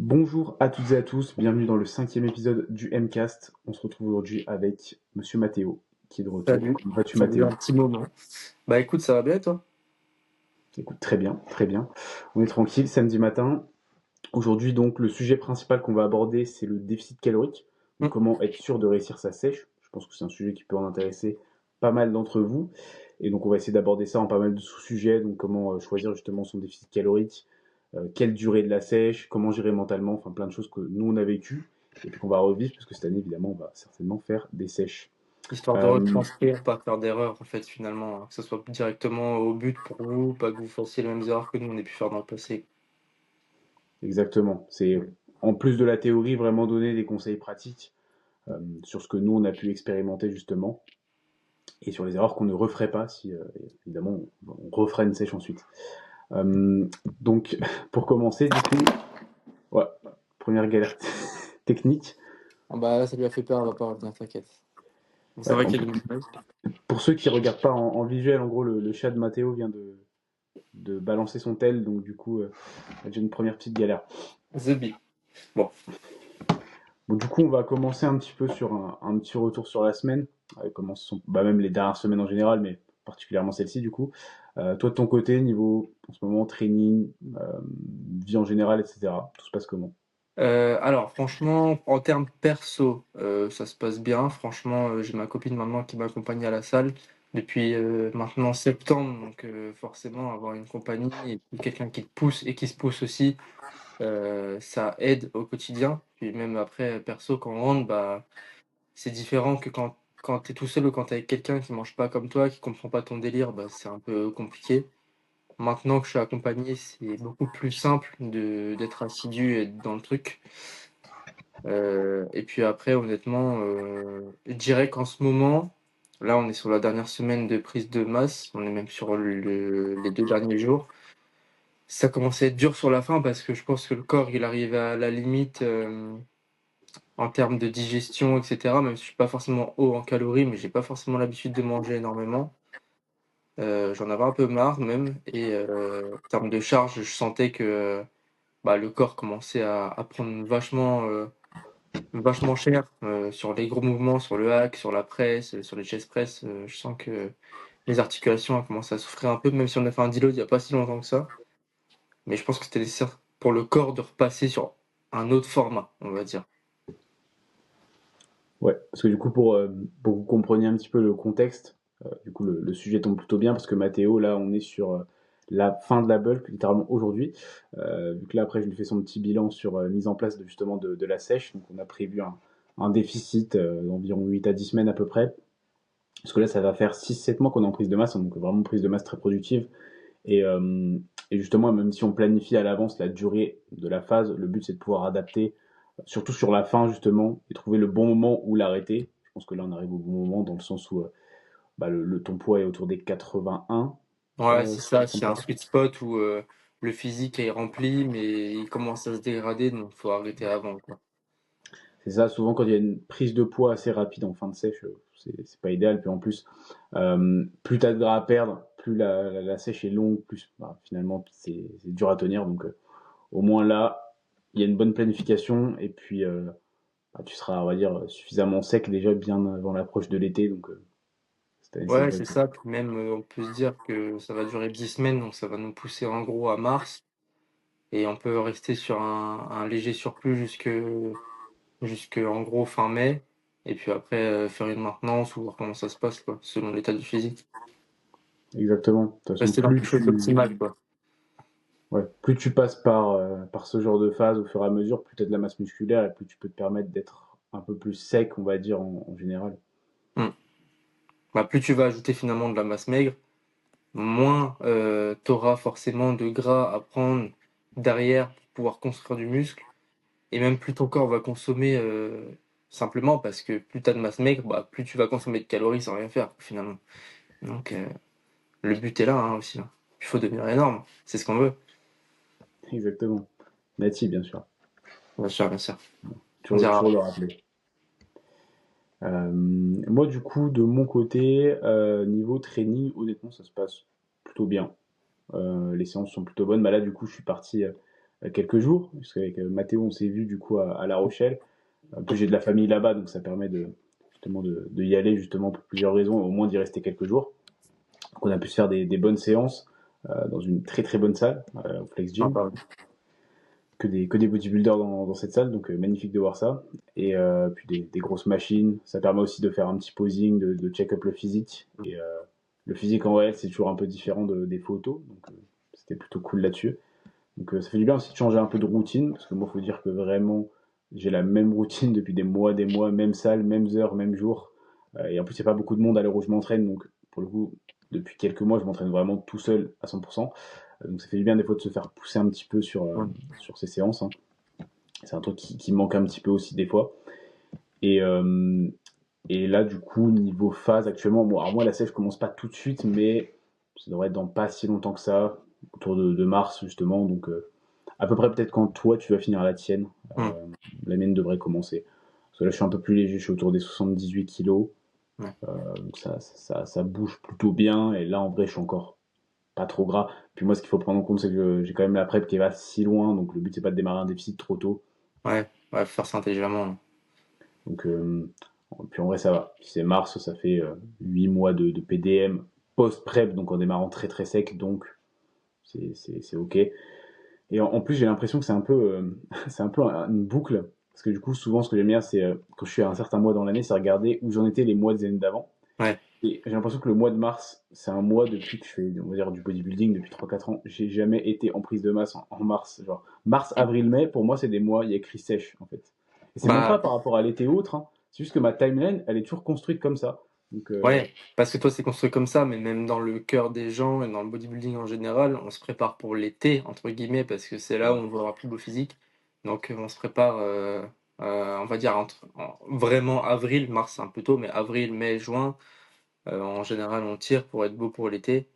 Bonjour à toutes et à tous, bienvenue dans le 5e épisode du MCast. On se retrouve aujourd'hui avec Monsieur Mathéo, qui est de retour. Salut, Comment vas-tu, ça faisait Mathéo? un petit moment. Bah écoute, ça va bien et toi? Écoute, très bien, très bien. On est tranquille, samedi matin. Aujourd'hui, donc, le sujet principal qu'on va aborder, c'est le déficit calorique. Donc, Hmm. comment être sûr de réussir sa sèche. Je pense que c'est un sujet qui peut en intéresser pas mal d'entre vous. Et donc, on va essayer d'aborder ça en pas mal de sous-sujets. Donc, comment choisir justement son déficit calorique, quelle durée de la sèche, comment gérer mentalement, enfin plein de choses que nous on a vécues et puis qu'on va revivre parce que cette année évidemment on va certainement faire des sèches. Histoire de Euh, retranscrire, pas faire d'erreur en fait finalement, hein. Que ce soit directement au but pour vous, pas que vous fassiez les mêmes erreurs que nous on ait pu faire dans le passé. Exactement, c'est en plus de la théorie vraiment donner des conseils pratiques sur ce que nous on a pu expérimenter justement et sur les erreurs qu'on ne referait pas si évidemment on referait une sèche ensuite. Euh, donc pour commencer du coup, ouais, première galère technique. Ah bah là ça lui a fait peur, elle va pas revenir, t'inquiète. C'est Ouais, vrai qu'elle est pour ceux qui regardent pas en visuel, en gros le chat de Mathéo vient de balancer son tel, donc du coup, j'ai une première petite galère. The Bee. Bon. Bon, du coup, on va commencer un petit peu sur un petit retour sur la semaine, comment sont, bah, même les dernières semaines en général, mais particulièrement celle-ci, du coup. Toi, de ton côté, niveau, en ce moment, training, vie en général, etc., tout se passe comment? Alors franchement, en termes perso, ça se passe bien. Franchement, j'ai ma copine maintenant qui m'accompagne à la salle depuis, maintenant septembre, donc forcément avoir une compagnie et puis quelqu'un qui te pousse et qui se pousse aussi. Ça aide au quotidien. Puis même après, perso, quand on rentre, bah, c'est différent que quand tu es tout seul ou quand tu es avec quelqu'un qui mange pas comme toi, qui comprend pas ton délire, bah, c'est un peu compliqué. Maintenant que je suis accompagné, c'est beaucoup plus simple d'être assidu et d'être dans le truc. Et puis après, honnêtement, je dirais qu'en ce moment, là, on est sur la dernière semaine de prise de masse, on est même sur les 2 derniers jours. Ça commençait à être dur sur la fin parce que je pense que le corps, il arrive à la limite, en termes de digestion et cetera. Même si je suis pas forcément haut en calories, mais j'ai pas forcément l'habitude de manger énormément. J'en avais un peu marre même et en termes de charge, je sentais que, bah, le corps commençait à prendre vachement cher, sur les gros mouvements, sur le hack, sur la presse, sur les chest press, je sens que les articulations, elles commencent à souffrir un peu, même si on a fait un deload il y a pas si longtemps que ça. Mais je pense que c'était nécessaire pour le corps de repasser sur un autre format, on va dire. Ouais, parce que du coup, pour que vous compreniez un petit peu le contexte, du coup, le sujet tombe plutôt bien parce que Mathéo, là, on est sur la fin de la bulk, littéralement aujourd'hui. Vu que là, après, je lui fais son petit bilan sur mise en place justement de la sèche. Donc, on a prévu un déficit d'environ 8 à 10 semaines à peu près. Parce que là, ça va faire 6 7 mois qu'on est en prise de masse, hein, donc vraiment prise de masse très productive. Et, euh, et justement, même si on planifie à l'avance la durée de la phase, le but c'est de pouvoir adapter, surtout sur la fin justement, et trouver le bon moment où l'arrêter. Je pense que là on arrive au bon moment dans le sens où bah, ton poids est autour des 81, Ouais, c'est si je ne ça, me trompe c'est un pas. sweet spot où le physique est rempli, mais il commence à se dégrader, donc faut arrêter avant, quoi. C'est ça, souvent quand il y a une prise de poids assez rapide en fin de sèche, c'est pas idéal. Puis en plus, plus tu as de gras à perdre, plus la sèche est longue, plus bah, finalement c'est dur à tenir. Donc au moins là, il y a une bonne planification et puis bah, tu seras, on va dire, suffisamment sec déjà bien avant l'approche de l'été. Donc cette année, ça Ouais, devrait c'est être bon. ça. Puis même, on peut se dire que ça va durer 10 semaines, donc ça va nous pousser en gros à mars, et on peut rester sur un léger surplus jusque en gros fin mai, et puis après faire une maintenance ou voir comment ça se passe, quoi, selon l'état du physique. Exactement. De toute façon, Rester dans quelque chose d'optimal, quoi. ouais, plus tu passes par ce genre de phase au fur et à mesure, plus tu as de la masse musculaire et plus tu peux te permettre d'être un peu plus sec, on va dire, en général. Hmm. Bah, plus tu vas ajouter finalement de la masse maigre, moins tu auras forcément de gras à prendre derrière pour pouvoir construire du muscle. Et même plus ton corps va consommer, simplement parce que plus tu as de masse maigre, bah, plus tu vas consommer de calories sans rien faire, finalement. Donc, le but est là, hein, aussi, hein. Il faut devenir énorme, c'est ce qu'on veut. Exactement. Nati, bien sûr. Bien sûr, bien sûr. On Toujours, dira. toujours le rappeler. Moi, du coup, de mon côté, niveau training, honnêtement, ça se passe plutôt bien. Les séances sont plutôt bonnes. Bah là, du coup, je suis parti quelques jours, parce qu'avec Mathéo, on s'est vu du coup à La Rochelle. En plus, j'ai de la famille là-bas, donc ça permet justement de y aller justement pour plusieurs raisons, au moins d'y rester quelques jours. Donc on a pu se faire des bonnes séances dans une très très bonne salle, au Flex Ah, Gym, pardon. que des bodybuilders dans cette salle, donc magnifique de voir ça. Et puis des grosses machines, ça permet aussi de faire un petit posing, de check-up le physique. Et le physique en réel, c'est toujours un peu différent des photos, donc c'était plutôt cool là-dessus. Donc ça fait du bien aussi de changer un peu de routine, parce que moi, il faut dire que vraiment, j'ai la même routine depuis des mois, même salle, mêmes heures, même jour. Et en plus, il n'y a pas beaucoup de monde à l'heure où je m'entraîne, donc pour le coup, depuis quelques mois, je m'entraîne vraiment tout seul à 100%. Donc ça fait du bien des fois de se faire pousser un petit peu Ouais. sur ces séances, hein. C'est un truc qui me manque un petit peu aussi des fois. Et, euh, et là, du coup, niveau phase, actuellement, bon, alors moi, la sèche, je commence pas tout de suite, mais ça devrait être dans pas si longtemps que ça, autour de mars, justement. Donc, à peu près peut-être quand toi, tu vas finir la tienne. Hmm. La mienne devrait commencer. Parce que là, je suis un peu plus léger, je suis autour des 78 kilos. Ouais. Donc, ça bouge plutôt bien. Et là, en vrai, je suis encore pas trop gras. Puis moi, ce qu'il faut prendre en compte, c'est que j'ai quand même la prep qui est pas si loin. Donc, le but, c'est pas de démarrer un déficit trop tôt. Ouais, ouais, faut faire ça intelligemment. Donc, puis en vrai, ça va. Si c'est mars, ça fait 8 mois de PDM post-prep, donc en démarrant très très sec, donc c'est ok. Et en plus, j'ai l'impression que c'est un peu, c'est un peu une boucle, parce que du coup, souvent, ce que j'aime bien, c'est quand je suis à un certain mois dans l'année, c'est regarder où j'en étais les mois des années d'avant. Ouais. Et j'ai l'impression que le mois de mars, c'est un mois depuis que je fais, on va dire, du bodybuilding depuis 3 4 ans. J'ai jamais été en prise de masse en mars. Genre, mars, avril, mai, pour moi, c'est des mois, il y a écrit sèche, en fait. Et c'est même pas Bah, par rapport à l'été ou autre, hein. C'est juste que ma timeline, elle est toujours construite comme ça. Donc, ouais, parce que toi, c'est construit comme ça, mais même dans le cœur des gens et dans le bodybuilding en général, on se prépare pour l'été, entre guillemets, parce que c'est là où ouais. on va avoir plus beau physique. Donc, on se prépare, on va dire, vraiment avril, mars, c'est un peu tôt, mais avril, mai, juin, en général, on tire pour être beau pour l'été.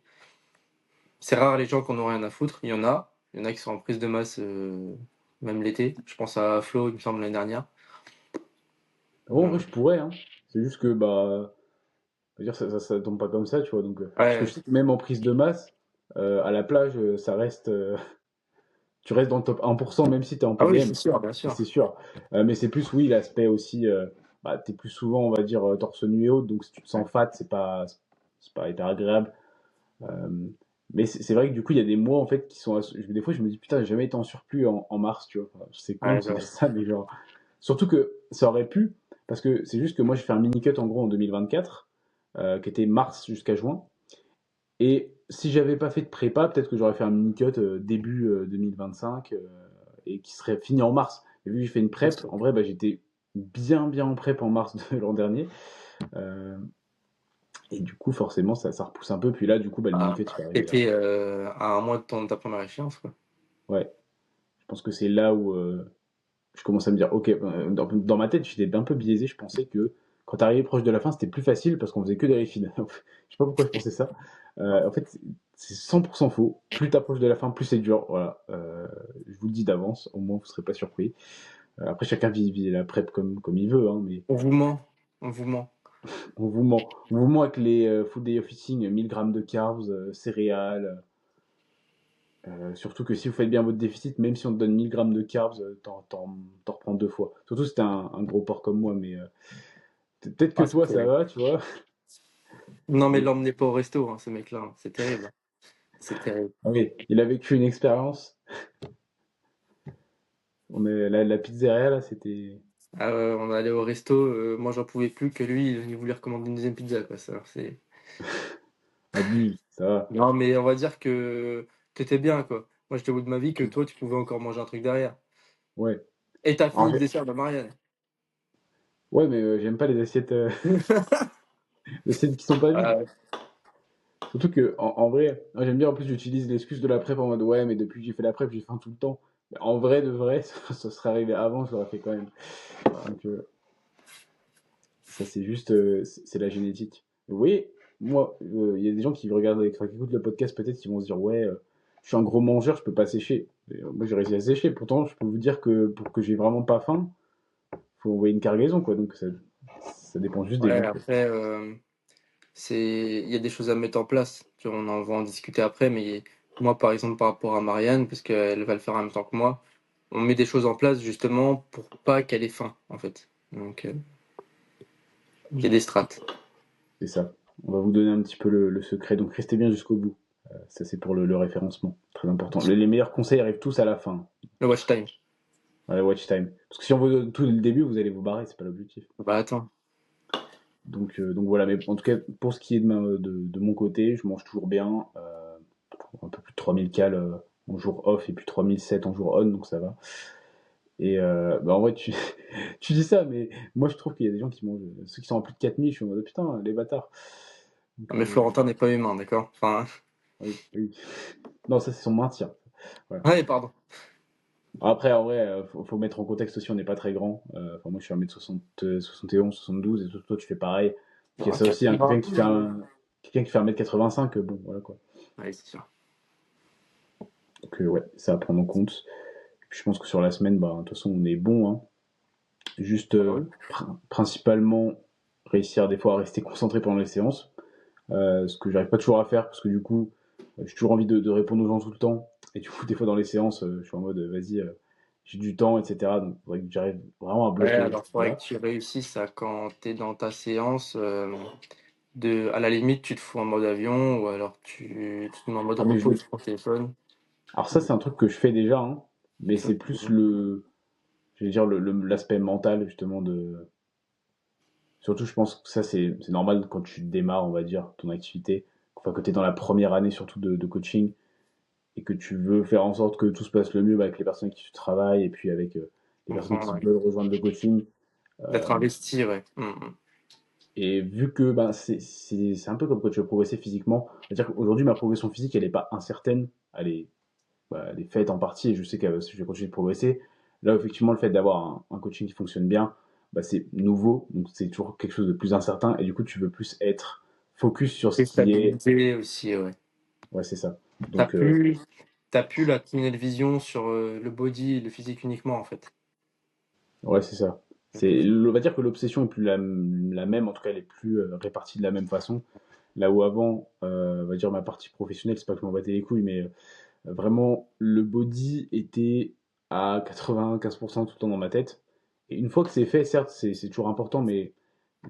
C'est rare les gens qui en ont rien à foutre, il y en a. Il y en a qui sont en prise de masse, même l'été. Je pense à Flo, il me semble, l'année dernière. En vrai, Euh, je pourrais, hein. C'est juste que, bah, je veux dire, ça tombe pas comme ça, tu vois. Donc, parce que je ouais, sais que même en prise de masse, à la plage, ça reste, tu restes dans le top 1%, même si tu es en ah oui, c'est PDM. sûr, bien Ça, sûr. c'est sûr. Mais c'est plus, oui, l'aspect aussi, bah, tu es plus souvent, on va dire, torse nu et haut, donc si tu te Ouais. sens fat, c'est pas hyper agréable. Euh, mais c'est vrai que du coup, il y a des mois, en fait, qui sont. Des fois, je me dis, putain, j'ai jamais été en surplus en mars, tu vois. Enfin, c'est con Ouais, de se dire ça, mais genre. Surtout que ça aurait pu, parce que c'est juste que moi, j'ai fait un mini-cut en gros en 2024, qui était mars jusqu'à juin. Et si j'avais pas fait de prépa, peut-être que j'aurais fait un mini-cut début 2025 et qui serait fini en mars. Et vu que j'ai fait une prep, en vrai, bah, j'étais bien bien en prep en mars de l'an dernier. Euh, et du coup, forcément, ça repousse un peu. Puis là, du coup, bah, le Ah, mini-cut, il va arriver là. t'étais à un mois de ta première échéance, quoi. Ouais, je pense que c'est là où je commence à me dire, ok, dans ma tête, j'étais un peu biaisé. Je pensais que quand t'arrivais proche de la fin, c'était plus facile parce qu'on faisait que des refeeds. Je sais pas pourquoi je pensais ça. En fait, c'est 100% faux. Plus t'approches de la fin, plus c'est dur. Voilà. Je vous le dis d'avance, au moins vous serez pas surpris. Après, chacun vit la prep comme il veut, hein, mais On vous ment. On vous ment. on vous ment. On vous ment avec les food day of eating, 1000 grammes de carbs, céréales. Surtout que si vous faites bien votre déficit, même si on te donne 1000 grammes de carbs, t'en reprends 2 fois. Surtout si t'es un gros porc comme moi, mais peut-être que Ah, c'est toi ça terrible. va, tu vois. Non, mais Mais l'emmenez pas au resto, hein, ce mec-là, hein. C'est terrible. C'est terrible. ah oui, il a vécu une expérience. La pizzeria là, c'était. Ah, on allait au resto, moi j'en pouvais plus que lui, il voulait recommander une deuxième pizza, quoi. Ça, c'est... Abuse, ça va. Non, mais on va dire que t'étais bien, quoi. Moi, j'étais au bout de ma vie que toi, tu pouvais encore manger un truc derrière. Ouais. Et t'as Alors, fini le dessert de Marianne. ouais, mais j'aime pas les assiettes, les assiettes qui sont pas vides. Ah, Surtout que, en vrai, moi, j'aime bien, en plus, j'utilise l'excuse de la prep en mode ouais, mais depuis que j'ai fait la prep, j'ai faim tout le temps. Mais en vrai, de vrai, ça serait arrivé avant, je l'aurais fait quand même. Donc, ça, c'est juste, c'est la génétique. Vous voyez, moi, il y a des gens qui regardent, enfin, qui écoutent le podcast, peut-être, qui vont se dire, ouais, je suis un gros mangeur, je peux pas sécher. Mais, moi, j'ai réussi à sécher. Pourtant, je peux vous dire que pour que j'ai vraiment pas faim, faut envoyer une cargaison, quoi. Donc, ça dépend juste des ouais, gens, quoi. après, il y a des choses à mettre en place. Tu vois, on en va en discuter après, mais Moi, par exemple, par rapport à Marianne, parce qu'elle va le faire en même temps que moi, on met des choses en place justement pour pas qu'elle ait faim, en fait. Donc, il y a des strates. C'est ça. On va vous donner un petit peu le secret, donc restez bien jusqu'au bout. Ça, c'est pour le référencement. Très important. Les meilleurs conseils arrivent tous à la fin. Le watch time. À la watch time. Parce que si on vous donne tout dès le début, vous allez vous barrer, c'est pas l'objectif. Bah attends. Donc voilà, mais en tout cas, pour ce qui est de mon côté, je mange toujours bien. Un peu plus de 3000 cales en jour off et puis 3007 en jour on, donc ça va. Et bah en vrai, tu dis ça, mais moi je trouve qu'il y a des gens qui mangent, ceux qui sont en plus de 4000, je suis en mode putain, les bâtards. Donc, Non, mais Florentin n'est pas humain, d'accord? Enfin, oui, oui. Non, ça c'est son maintien. Voilà. ouais, pardon. Après, en vrai, faut mettre en contexte aussi, on n'est pas très grand. Enfin, moi je suis 1m60, 71, 72, et toi tu fais pareil. Donc il y a Bon, ça aussi, hein, 80. quelqu'un qui fait 1m85, bon, voilà quoi. Ouais, c'est sûr. Donc ouais, ça à prendre en compte. Puis, je pense que sur la semaine, bah, de toute façon, on est bon, hein. Juste, Bah oui. principalement, réussir des fois à rester concentré pendant les séances. Ce que j'arrive pas toujours à faire parce que du coup, j'ai toujours envie de répondre aux gens tout le temps. Et du coup, des fois dans les séances, je suis en mode vas-y, j'ai du temps, etc. Donc, il faudrait que j'arrive vraiment à Ouais, bloquer. alors faudrait que Voilà. tu réussisses à quand t'es dans ta séance, à la limite, tu te fous en mode avion ou alors tu te mets en mode Ah, mais repos sur ton téléphone. alors, ça, c'est un truc que je fais déjà, hein, mais Ça, c'est plus je vais dire, l'aspect mental, justement, de. Surtout, je pense que ça, c'est normal quand tu démarres, on va dire, ton activité. Enfin, que tu es dans la première année, surtout de coaching, et que tu veux faire en sorte que tout se passe le mieux avec les personnes avec qui tu travailles et puis avec je les personnes comprends, qui ouais. veulent rejoindre le coaching. D'être investi, ouais. Mm. Et vu que ben, c'est un peu comme quand tu veux progresser physiquement, c'est-à-dire qu'aujourd'hui ma progression physique elle n'est pas incertaine, elle est faite en partie et je sais que je vais continuer de progresser. Là effectivement le fait d'avoir un coaching qui fonctionne bien, bah, c'est nouveau, donc c'est toujours quelque chose de plus incertain et du coup tu veux plus être focus sur ce Et qui est... stabilité aussi, ouais. Ouais c'est ça. T'as Donc plus, t'as plus la tunnel vision sur le body, le physique uniquement, en fait. ouais c'est ça. On va dire que l'obsession est plus la même, en tout cas elle est plus répartie de la même façon. Là où avant, on va dire ma partie professionnelle, c'est pas que je m'en battais les couilles, mais vraiment, le body était à 95% tout le temps dans ma tête. Et une fois que c'est fait, certes, c'est toujours important, mais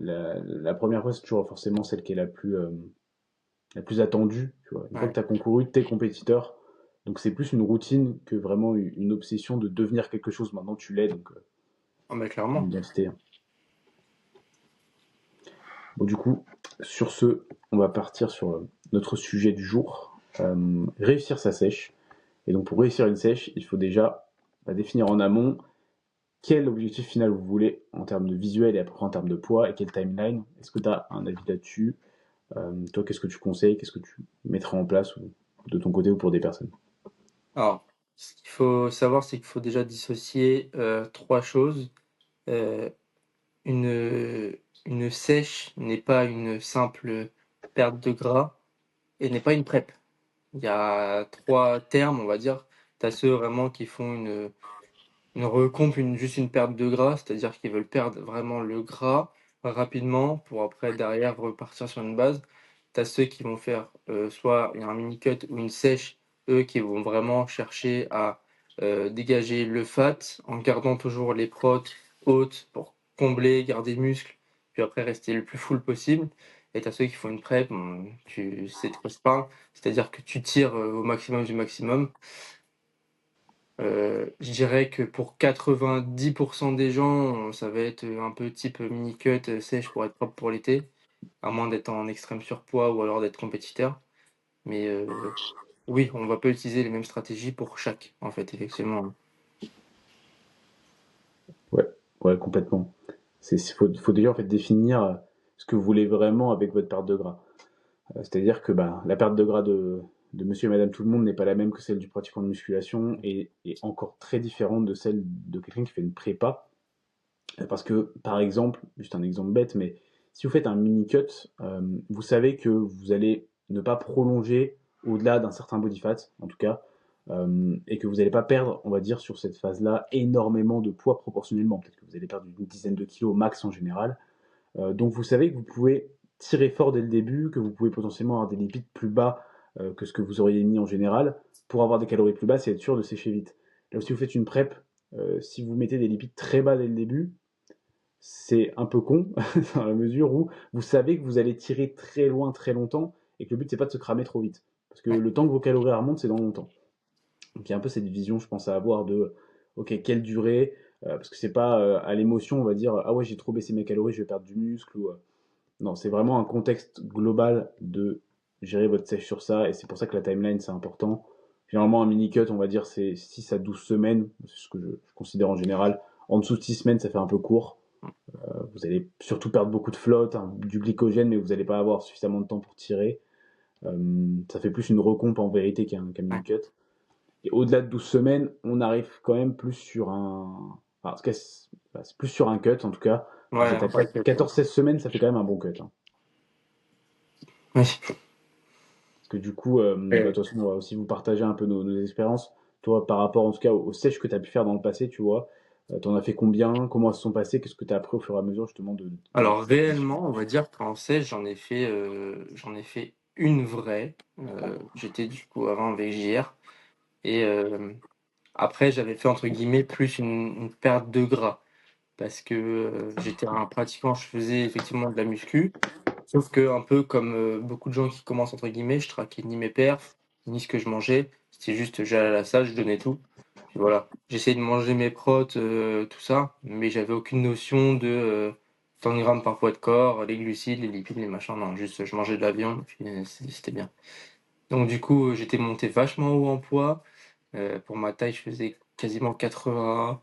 la première fois, c'est toujours forcément celle qui est la plus attendue. Tu vois. Une fois que Ouais. tu as concouru, tu es compétiteur. Donc c'est plus une routine que vraiment une obsession de devenir quelque chose. Maintenant, tu l'es, donc Ah, mais une clairement. identité. Bon, du coup, sur ce, on va partir sur notre sujet du jour. Réussir sa sèche. Et donc pour réussir une sèche, il faut déjà définir en amont quel objectif final vous voulez en termes de visuel et après en termes de poids et quelle timeline. Est-ce que tu as un avis là-dessus? Toi, qu'est-ce que tu conseilles? Qu'est-ce que tu mettrais en place de ton côté ou pour des personnes? Alors, ce qu'il faut savoir, c'est qu'il faut déjà dissocier trois choses. Euh, une sèche n'est pas une simple perte de gras et n'est pas une prep. Il y a trois termes, on va dire. Tu as ceux vraiment qui font une recompe, juste une perte de gras, c'est-à-dire qu'ils veulent perdre vraiment le gras rapidement pour après derrière repartir sur une base. Tu as ceux qui vont faire soit un mini cut ou une sèche, eux qui vont vraiment chercher à dégager le fat en gardant toujours les protes hautes pour combler, garder muscle, puis après rester le plus full possible. Et tu as ceux qui font une prep, tu sais de quoi je parle, c'est-à-dire que tu tires au maximum du maximum. Je dirais que pour 90% des gens, ça va être un peu type mini cut sèche pour être propre pour l'été, à moins d'être en extrême surpoids ou alors d'être compétiteur. Mais oui, on va pas utiliser les mêmes stratégies pour chaque, en fait, effectivement. Ouais, ouais, complètement. Faut déjà en fait définir ce que vous voulez vraiment avec votre perte de gras. C'est-à-dire que bah, la perte de gras de monsieur et madame tout le monde n'est pas la même que celle du pratiquant de musculation et est encore très différente de celle de quelqu'un qui fait une prépa. Parce que, par exemple, juste un exemple bête, mais si vous faites un mini cut, vous savez que vous allez ne pas prolonger au-delà d'un certain body fat, en tout cas, et que vous n'allez pas perdre, on va dire, sur cette phase-là, énormément de poids proportionnellement. Peut-être que vous allez perdre une dizaine de kilos max en général. Donc vous savez que vous pouvez tirer fort dès le début, que vous pouvez potentiellement avoir des lipides plus bas que ce que vous auriez mis en général pour avoir des calories plus basses et être sûr de sécher vite. Là, si vous faites une prep, si vous mettez des lipides très bas dès le début, c'est un peu con dans la mesure où vous savez que vous allez tirer très loin très longtemps et que le but c'est pas de se cramer trop vite. Parce que le temps que vos calories remontent, c'est dans longtemps. Donc il y a un peu cette vision, je pense, à avoir de ok, quelle durée, parce que c'est pas à l'émotion, on va dire ah ouais, j'ai trop baissé mes calories, je vais perdre du muscle ou non, c'est vraiment un contexte global de gérer votre sèche sur ça et c'est pour ça que la timeline c'est important. Généralement, un mini cut, on va dire, c'est 6 à 12 semaines, c'est ce que je considère en général. En dessous de 6 semaines, ça fait un peu court. Vous allez surtout perdre beaucoup de flotte, hein, du glycogène, mais vous n'allez pas avoir suffisamment de temps pour tirer. Ça fait plus une recompe en vérité qu'un Ouais. mini cut. Et au-delà de 12 semaines, on arrive quand même plus sur un. Enfin, en tout cas, c'est plus sur un cut en tout cas. Vous Ouais, êtes un à vrai cut, ouais. 14-16 semaines, ça fait quand même un bon cut, hein. Oui. Parce que du coup, bah, de toute façon, on va aussi vous partager un peu nos expériences. Toi, par rapport en tout cas aux sèches que tu as pu faire dans le passé, tu vois, t'en as fait combien? Comment elles se sont passées? Qu'est-ce que tu as appris au fur et à mesure justement de Alors cette gestion? réellement, on va dire qu'en sèche, j'en ai fait une vraie. J'étais du coup avant avec JR et après j'avais fait entre guillemets plus une perte de gras parce que j'étais un pratiquant, je faisais effectivement de la muscu, sauf que un peu comme beaucoup de gens qui commencent entre guillemets, je traquais ni mes perfs, ni ce que je mangeais. C'était juste j'allais à la salle, je donnais tout. Puis voilà, j'essayais de manger mes protes, tout ça, mais j'avais aucune notion de tant de grammes par poids de corps, les glucides, les lipides, les machins. Non, juste je mangeais de la viande, puis c'était bien. Donc du coup, j'étais monté vachement haut en poids. Pour ma taille, je faisais quasiment 85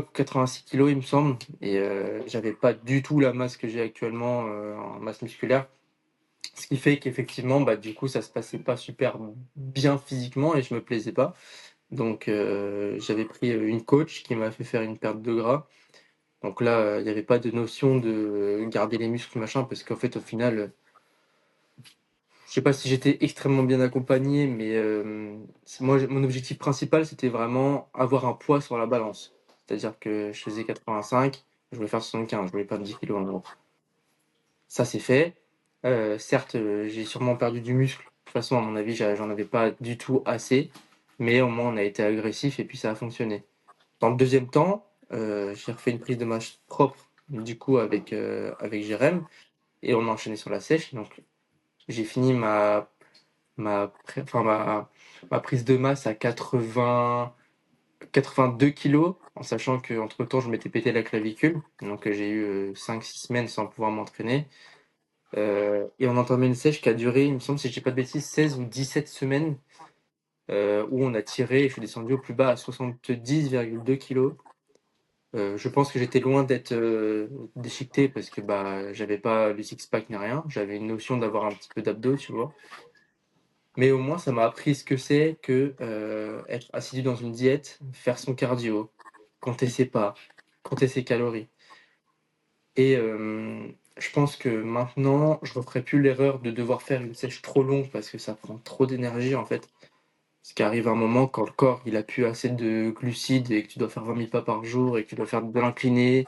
ou 86 kilos, il me semble, et j'avais pas du tout la masse que j'ai actuellement en masse musculaire. Ce qui fait qu'effectivement, bah, du coup, ça se passait pas super bien physiquement et je me plaisais pas. Donc, j'avais pris une coach qui m'a fait faire une perte de gras. Donc là, il n'y avait pas de notion de garder les muscles, machin, parce qu'en fait, au final, je sais pas si j'étais extrêmement bien accompagné, mais moi, mon objectif principal, c'était vraiment avoir un poids sur la balance. C'est-à-dire que je faisais 85, je voulais faire 75, je voulais perdre 10 kilos en gros. Ça, c'est fait. Certes, j'ai sûrement perdu du muscle. De toute façon, à mon avis, j'en avais pas du tout assez, mais au moins, on a été agressif et puis ça a fonctionné. Dans le deuxième temps, j'ai refait une prise de masse propre, du coup, avec Jérém, et on a enchaîné sur la sèche. Donc, j'ai fini ma prise de masse à 82 kilos, en sachant qu'entre temps, je m'étais pété la clavicule. Donc, j'ai eu 5-6 semaines sans pouvoir m'entraîner. Et on a entamé une sèche qui a duré, il me semble, si je dis pas de bêtises, 16 ou 17 semaines, où on a tiré et je suis descendu au plus bas à 70,2 kilos. Je pense que j'étais loin d'être déchiqueté parce que bah j'avais pas le six-pack ni rien. J'avais une notion d'avoir un petit peu d'abdos, tu vois. Mais au moins, ça m'a appris ce que c'est que être assidu dans une diète, faire son cardio, compter ses pas, compter ses calories. Et je pense que maintenant, je ne referai plus l'erreur de devoir faire une sèche trop longue parce que ça prend trop d'énergie en fait. Ce qui arrive à un moment quand le corps il a plus assez de glucides et que tu dois faire 20 000 pas par jour et que tu dois faire de l'incliné,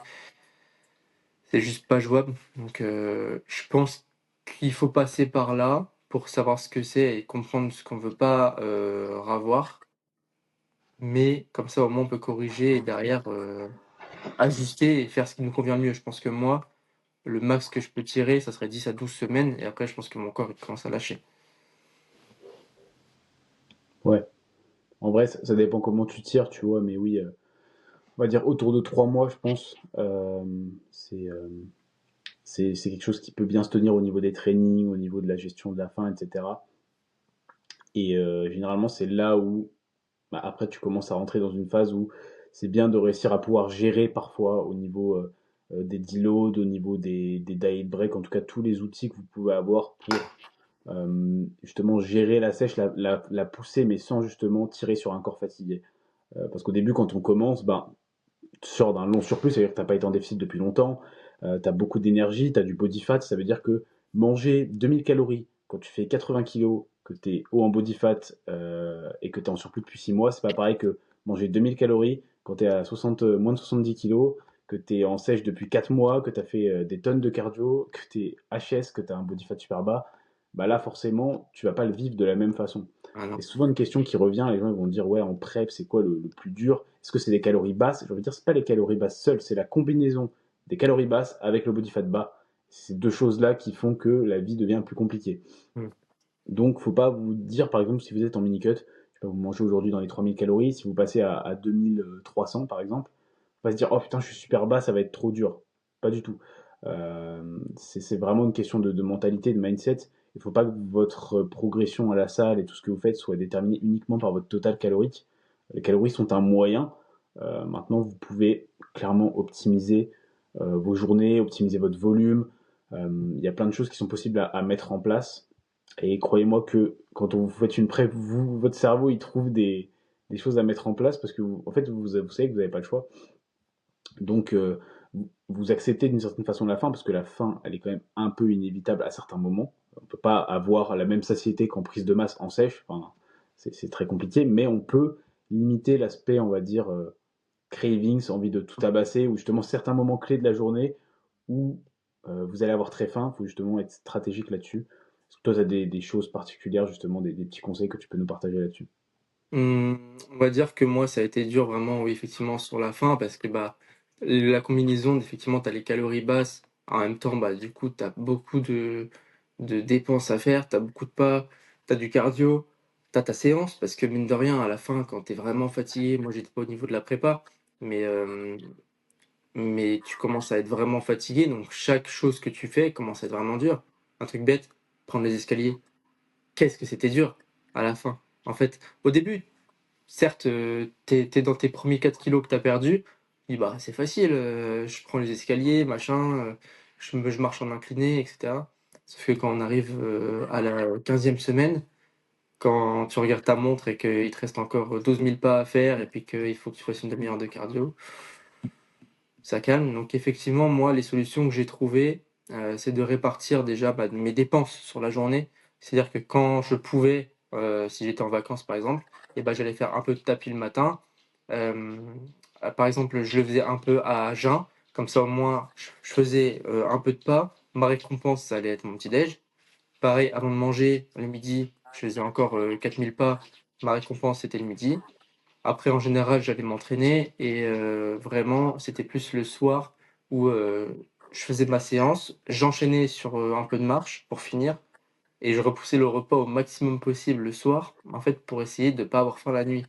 c'est juste pas jouable. Donc je pense qu'il faut passer par là pour savoir ce que c'est et comprendre ce qu'on veut pas avoir. Mais comme ça au moins on peut corriger et derrière ajuster et faire ce qui nous convient le mieux. Je pense que moi, le max que je peux tirer, ça serait 10 à 12 semaines et après je pense que mon corps il commence à lâcher. Ouais. En vrai, ça dépend comment tu tires, tu vois, mais oui, on va dire autour de 3 mois, je pense. C'est c'est quelque chose qui peut bien se tenir au niveau des trainings, au niveau de la gestion de la faim, etc. Et généralement, c'est là où, bah, après, tu commences à rentrer dans une phase où c'est bien de réussir à pouvoir gérer parfois au niveau des deloads, au niveau des diet breaks, en tout cas tous les outils que vous pouvez avoir pour justement gérer la sèche, la pousser, mais sans justement tirer sur un corps fatigué. Parce qu'au début, quand on commence, ben, tu sors d'un long surplus, c'est-à-dire que tu n'as pas été en déficit depuis longtemps, tu as beaucoup d'énergie, tu as du body fat, ça veut dire que manger 2000 calories quand tu fais 80 kilos, que tu es haut en body fat et que tu es en surplus depuis 6 mois, c'est pas pareil que manger 2000 calories quand tu es à 60, moins de 70 kilos, que tu es en sèche depuis 4 mois, que tu as fait des tonnes de cardio, que tu es HS, que tu as un body fat super bas. bah là forcément tu vas pas le vivre de la même façon. Ah non. C'est souvent une question qui revient, les gens ils vont dire ouais en prep c'est quoi le plus dur? Est-ce que c'est les calories basses? Je veux dire c'est pas les calories basses seules, c'est la combinaison des calories basses avec le body fat bas. C'est ces deux choses-là qui font que la vie devient plus compliquée. Mmh. Donc faut pas vous dire par exemple si vous êtes en mini cut, je sais pas, vous mangez aujourd'hui dans les 3000 calories, si vous passez à 2300 par exemple, faut pas se dire oh putain je suis super bas, ça va être trop dur. Pas du tout. C'est vraiment une question de mentalité, de mindset. Il faut pas que votre progression à la salle et tout ce que vous faites soit déterminé uniquement par votre total calorique. Les calories sont un moyen. Maintenant, vous pouvez clairement optimiser vos journées, optimiser votre volume. Il y a plein de choses qui sont possibles à mettre en place. Et croyez-moi que quand vous faites une prep, votre cerveau, il trouve des choses à mettre en place parce que en fait, vous savez que vous n'avez pas le choix. Donc, vous acceptez d'une certaine façon la faim parce que la faim, elle est quand même un peu inévitable à certains moments. On ne peut pas avoir la même satiété qu'en prise de masse en sèche. Enfin, c'est très compliqué, mais on peut limiter l'aspect, on va dire, cravings, envie de tout tabasser, ou justement certains moments clés de la journée où vous allez avoir très faim. Il faut justement être stratégique là-dessus. Est-ce que toi, tu as des choses particulières, justement, des petits conseils que tu peux nous partager là-dessus? Mmh, on va dire que moi, ça a été dur vraiment, oui, effectivement, sur la fin parce que, bah, la combinaison d'effectivement, tu as les calories basses, en même temps, bah, du coup, tu as beaucoup de dépenses à faire, tu as beaucoup de pas, tu as du cardio, tu as ta séance parce que mine de rien, à la fin, quand tu es vraiment fatigué, moi, j'étais pas au niveau de la prépa, mais mais tu commences à être vraiment fatigué, donc chaque chose que tu fais commence à être vraiment dur. Un truc bête, prendre les escaliers. Qu'est-ce que c'était dur à la fin. En fait, au début, certes, tu dans tes premiers 4 kilos que tu as perdus, tu dis: «Bah, c'est facile, je prends les escaliers, machin, je marche en incliné et cetera». Sauf que quand on arrive, à la 15e semaine, quand tu regardes ta montre et qu'il te reste encore 12 000 pas à faire et puis qu'il faut que tu fasses une demi heure de cardio, ça calme. Donc effectivement, moi, les solutions que j'ai trouvées, c'est de répartir déjà, bah, mes dépenses sur la journée. C'est-à-dire que quand je pouvais, si j'étais en vacances par exemple, et ben j'allais faire un peu de tapis le matin. Hem, par exemple, je le faisais un peu à jeun, comme ça au moins je faisais, un peu de pas. Ma récompense, ça allait être mon petit déj. Pareil, avant de manger, le midi, je faisais encore, 4 000 pas. Ma récompense, c'était le midi. Après, en général, j'allais m'entraîner et vraiment, c'était plus le soir où, je faisais ma séance, j'enchaînais sur, un peu de marche pour finir et je repoussais le repas au maximum possible le soir, en fait, pour essayer de pas avoir faim la nuit.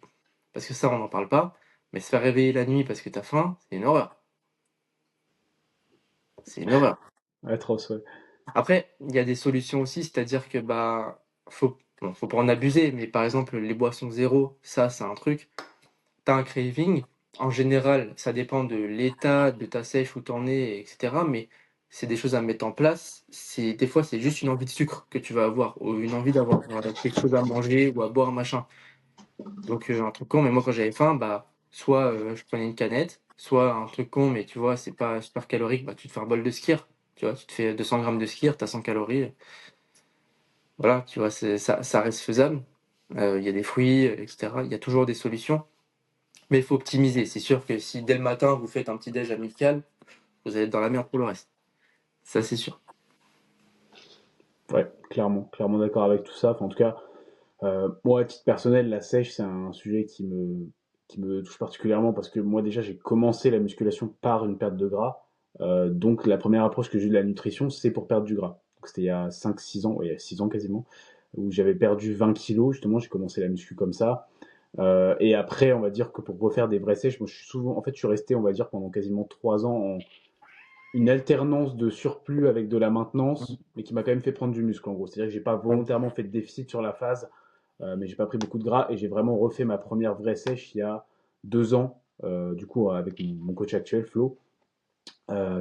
Parce que ça, on n'en parle pas, mais se faire réveiller la nuit parce que tu as faim, c'est une horreur. C'est une horreur. Atroce, ouais. Après, il y a des solutions aussi, c'est-à-dire que, bah, faut pas en abuser, mais par exemple, les boissons zéro, ça, c'est un truc. Tu as un craving, en général, ça dépend de l'état de ta sèche, où tu en es et cetera, mais c'est des choses à mettre en place. C'est des fois, c'est juste une envie de sucre que tu vas avoir ou une envie d'avoir, quelque chose à manger ou à boire, machin. Donc un truc con, mais moi, quand j'avais faim, bah, soit, je prenais une canette, soit un truc con, mais tu vois, c'est pas super calorique, bah, tu te fais un bol de skyr, tu vois? Tu te fais 200 grammes de skyr, tu as 100 calories, voilà, tu vois? C'est ça reste faisable. Il y a des fruits, et cetera. Il y a toujours des solutions. Mais il faut optimiser. C'est sûr que si dès le matin vous faites un petit déj amical, vous allez être dans la merde pour le reste. Ça, c'est sûr. Ouais, clairement, clairement d'accord avec tout ça. Enfin, en tout cas, moi, à titre personnel, la sèche, c'est un sujet qui me touche particulièrement parce que moi, déjà, j'ai commencé la musculation par une perte de gras. Donc, la première approche que j'ai eue de la nutrition, c'est pour perdre du gras. Donc, c'était il y a 5, 6 ans, ouais, il y a 6 ans quasiment, où j'avais perdu 20 kilos. Justement, j'ai commencé la muscu comme ça. Et après, on va dire que pour refaire des vraies sèches, moi, en fait, je suis resté, on va dire, pendant quasiment 3 ans en une alternance de surplus avec de la maintenance, mais qui m'a quand même fait prendre du muscle en gros. C'est-à-dire que j'ai pas Ouais. volontairement fait de déficit sur la phase, mais j'ai pas pris beaucoup de gras et j'ai vraiment refait ma première vraie sèche il y a 2 ans, du coup avec mon coach actuel, Flo.